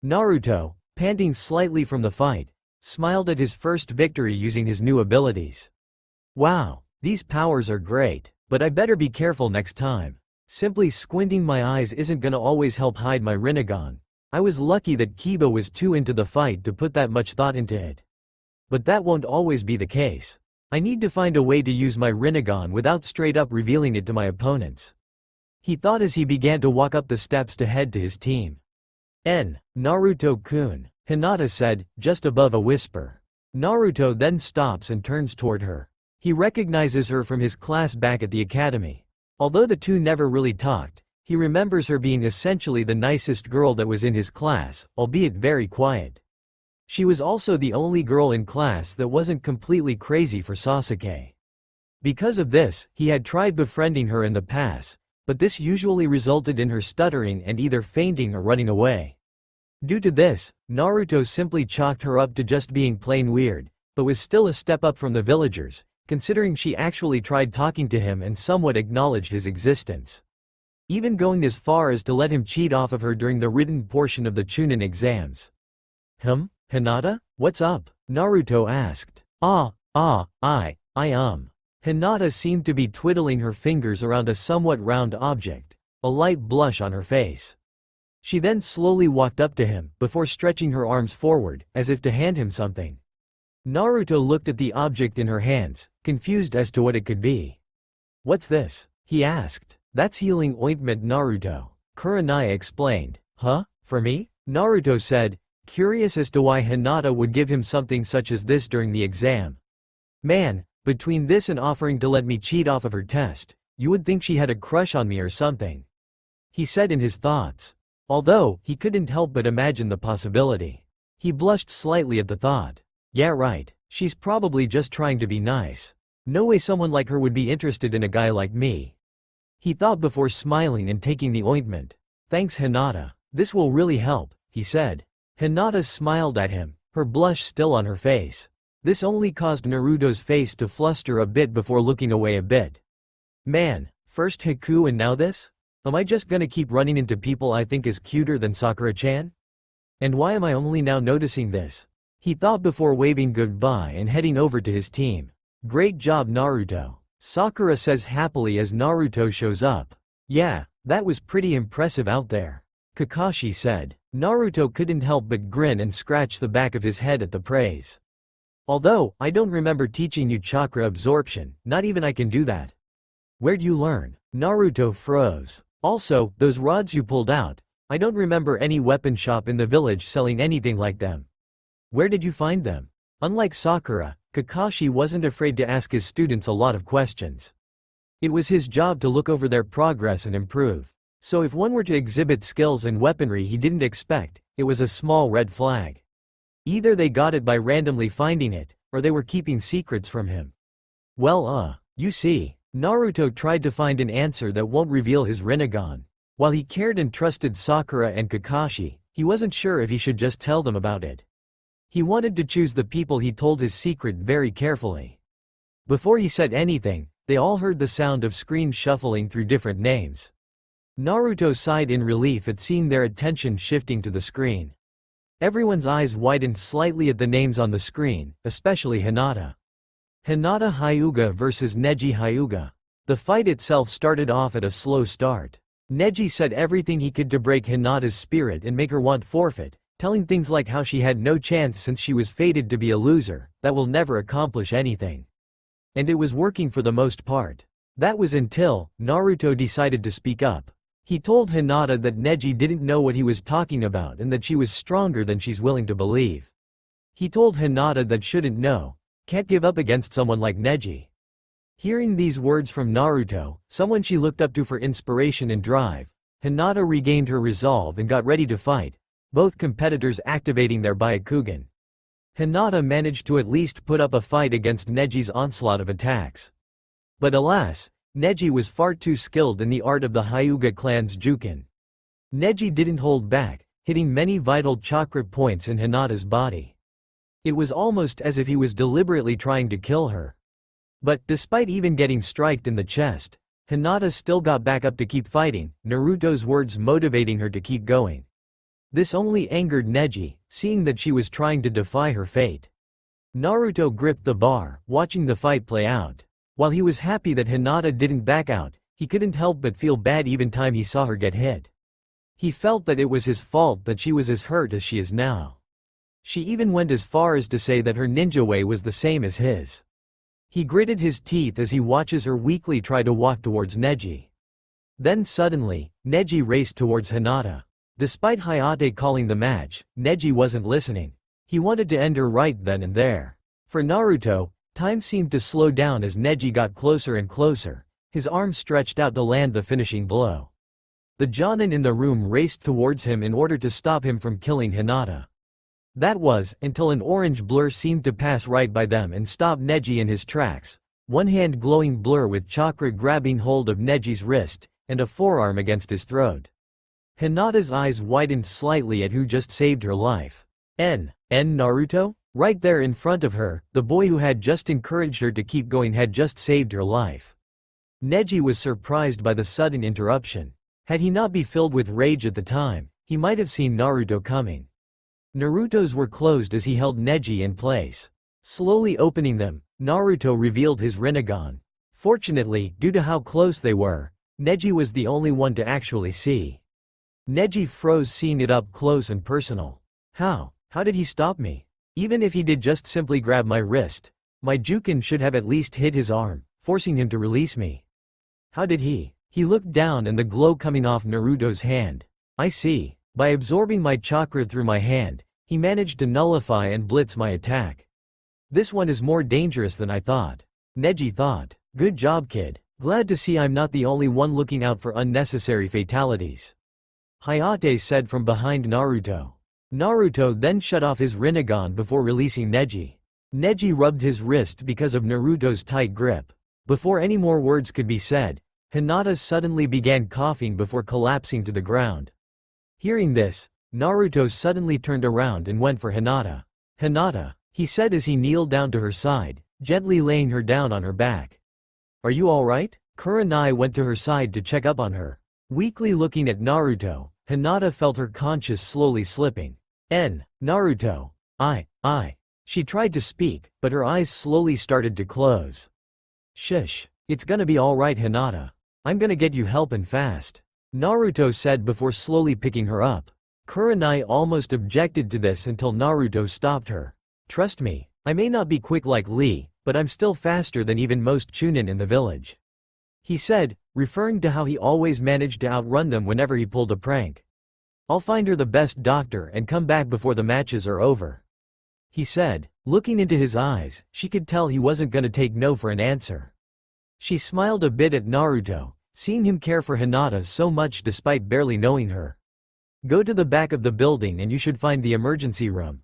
Naruto, panting slightly from the fight, smiled at his first victory using his new abilities. Wow, these powers are great, but I better be careful next time. Simply squinting my eyes isn't gonna always help hide my Rinnegan. I was lucky that Kiba was too into the fight to put that much thought into it. But that won't always be the case. I need to find a way to use my Rinnegan without straight up revealing it to my opponents. He thought as he began to walk up the steps to head to his team. Naruto-kun, Hinata said, just above a whisper. Naruto then stops and turns toward her. He recognizes her from his class back at the academy. Although the two never really talked, he remembers her being essentially the nicest girl that was in his class, albeit very quiet. She was also the only girl in class that wasn't completely crazy for Sasuke. Because of this, he had tried befriending her in the past, but this usually resulted in her stuttering and either fainting or running away. Due to this, Naruto simply chalked her up to just being plain weird, but was still a step up from the villagers, considering she actually tried talking to him and somewhat acknowledged his existence. Even going as far as to let him cheat off of her during the written portion of the Chunin exams. Hinata? What's up? Naruto asked. Hinata seemed to be twiddling her fingers around a somewhat round object, a light blush on her face. She then slowly walked up to him, before stretching her arms forward, as if to hand him something. Naruto looked at the object in her hands, confused as to what it could be. What's this? He asked. That's healing ointment Naruto. Kurenai explained. Huh? For me? Naruto said, curious as to why Hinata would give him something such as this during the exam. Man, between this and offering to let me cheat off of her test, you would think she had a crush on me or something. He said in his thoughts. Although, he couldn't help but imagine the possibility. He blushed slightly at the thought. Yeah right, she's probably just trying to be nice. No way someone like her would be interested in a guy like me. He thought before smiling and taking the ointment. Thanks Hinata. This will really help, he said. Hinata smiled at him, her blush still on her face. This only caused Naruto's face to fluster a bit before looking away a bit. Man, first Haku and now this? Am I just gonna keep running into people I think is cuter than Sakura-chan? And why am I only now noticing this? He thought before waving goodbye and heading over to his team. Great job Naruto. Sakura says happily as Naruto shows up. Yeah, that was pretty impressive out there. Kakashi said. Naruto couldn't help but grin and scratch the back of his head at the praise. Although, I don't remember teaching you chakra absorption, not even I can do that. Where'd you learn? Naruto froze. Also, those rods you pulled out, I don't remember any weapon shop in the village selling anything like them. Where did you find them? Unlike Sakura, Kakashi wasn't afraid to ask his students a lot of questions. It was his job to look over their progress and improve. So if one were to exhibit skills and weaponry he didn't expect, it was a small red flag. Either they got it by randomly finding it, or they were keeping secrets from him. Well you see, Naruto tried to find an answer that won't reveal his Rinnegan. While he cared and trusted Sakura and Kakashi, he wasn't sure if he should just tell them about it. He wanted to choose the people he told his secret very carefully. Before he said anything, they all heard the sound of screen shuffling through different names. Naruto sighed in relief at seeing their attention shifting to the screen. Everyone's eyes widened slightly at the names on the screen, especially Hinata. Hinata Hyuga vs Neji Hyuga. The fight itself started off at a slow start. Neji said everything he could to break Hinata's spirit and make her want forfeit, telling things like how she had no chance since she was fated to be a loser, that will never accomplish anything. And it was working for the most part. That was until Naruto decided to speak up. He told Hinata that Neji didn't know what he was talking about and that she was stronger than she's willing to believe. He told Hinata that shouldn't know, can't give up against someone like Neji. Hearing these words from Naruto, someone she looked up to for inspiration and drive, Hinata regained her resolve and got ready to fight, both competitors activating their Byakugan. Hinata managed to at least put up a fight against Neji's onslaught of attacks. But alas, Neji was far too skilled in the art of the Hyuga clan's Jukin. Neji didn't hold back, hitting many vital chakra points in Hinata's body. It was almost as if he was deliberately trying to kill her. But, despite even getting striked in the chest, Hinata still got back up to keep fighting, Naruto's words motivating her to keep going. This only angered Neji, seeing that she was trying to defy her fate. Naruto gripped the bar, watching the fight play out. While he was happy that Hinata didn't back out, he couldn't help but feel bad even time he saw her get hit. He felt that it was his fault that she was as hurt as she is now. She even went as far as to say that her ninja way was the same as his. He gritted his teeth as he watches her weakly try to walk towards Neji. Then suddenly, Neji raced towards Hinata. Despite Hayate calling the match, Neji wasn't listening. He wanted to end her right then and there. For Naruto, time seemed to slow down as Neji got closer and closer, his arm stretched out to land the finishing blow. The Jonin in the room raced towards him in order to stop him from killing Hinata. That was, until an orange blur seemed to pass right by them and stop Neji in his tracks, one hand glowing blur with chakra grabbing hold of Neji's wrist, and a forearm against his throat. Hinata's eyes widened slightly at who just saved her life. Naruto? Right there in front of her, the boy who had just encouraged her to keep going had just saved her life. Neji was surprised by the sudden interruption. Had he not been filled with rage at the time, he might have seen Naruto coming. Naruto's were closed as he held Neji in place. Slowly opening them, Naruto revealed his Rinnegan. Fortunately, due to how close they were, Neji was the only one to actually see. Neji froze seeing it up close and personal. How did he stop me? Even if he did just simply grab my wrist, my Jukin should have at least hit his arm, forcing him to release me. How did he? He looked down and the glow coming off Naruto's hand. I see. By absorbing my chakra through my hand, he managed to nullify and blitz my attack. This one is more dangerous than I thought. Neji thought. Good job, kid. Glad to see I'm not the only one looking out for unnecessary fatalities. Hayate said from behind Naruto. Naruto then shut off his Rinnegan before releasing Neji. Neji rubbed his wrist because of Naruto's tight grip. Before any more words could be said, Hinata suddenly began coughing before collapsing to the ground. Hearing this, Naruto suddenly turned around and went for Hinata. Hinata, he said as he kneeled down to her side, gently laying her down on her back. Are you alright? Kurenai went to her side to check up on her. Weakly looking at Naruto, Hinata felt her conscience slowly slipping. Naruto. I. She tried to speak, but her eyes slowly started to close. Shush. It's gonna be alright, Hinata. I'm gonna get you help and fast. Naruto said before slowly picking her up. Kurenai almost objected to this until Naruto stopped her. Trust me, I may not be quick like Lee, but I'm still faster than even most Chunin in the village. He said, referring to how he always managed to outrun them whenever he pulled a prank. I'll find her the best doctor and come back before the matches are over. He said, looking into his eyes, she could tell he wasn't gonna take no for an answer. She smiled a bit at Naruto, seeing him care for Hinata so much despite barely knowing her. Go to the back of the building and you should find the emergency room.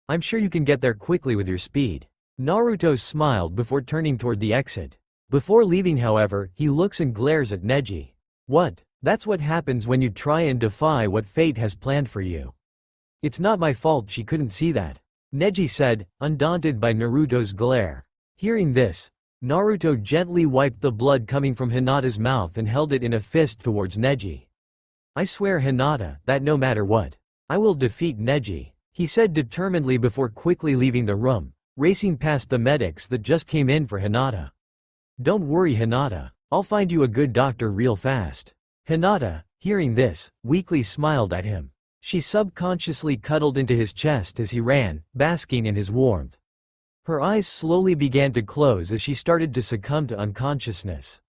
I'm sure you can get there quickly with your speed. Naruto smiled before turning toward the exit. Before leaving, however, he looks and glares at Neji. What? That's what happens when you try and defy what fate has planned for you. It's not my fault she couldn't see that, Neji said, undaunted by Naruto's glare. Hearing this, Naruto gently wiped the blood coming from Hinata's mouth and held it in a fist towards Neji. I swear, Hinata, that no matter what, I will defeat Neji, he said determinedly before quickly leaving the room, racing past the medics that just came in for Hinata. "Don't worry, Hinata. I'll find you a good doctor real fast." Hinata, hearing this, weakly smiled at him. She subconsciously cuddled into his chest as he ran, basking in his warmth. Her eyes slowly began to close as she started to succumb to unconsciousness.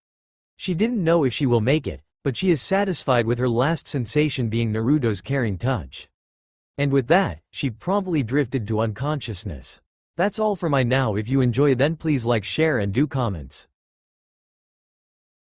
She didn't know if she will make it, but she is satisfied with her last sensation being Naruto's caring touch. And with that, she promptly drifted to unconsciousness. That's all for my now. If you enjoy, then please like, share and do comments.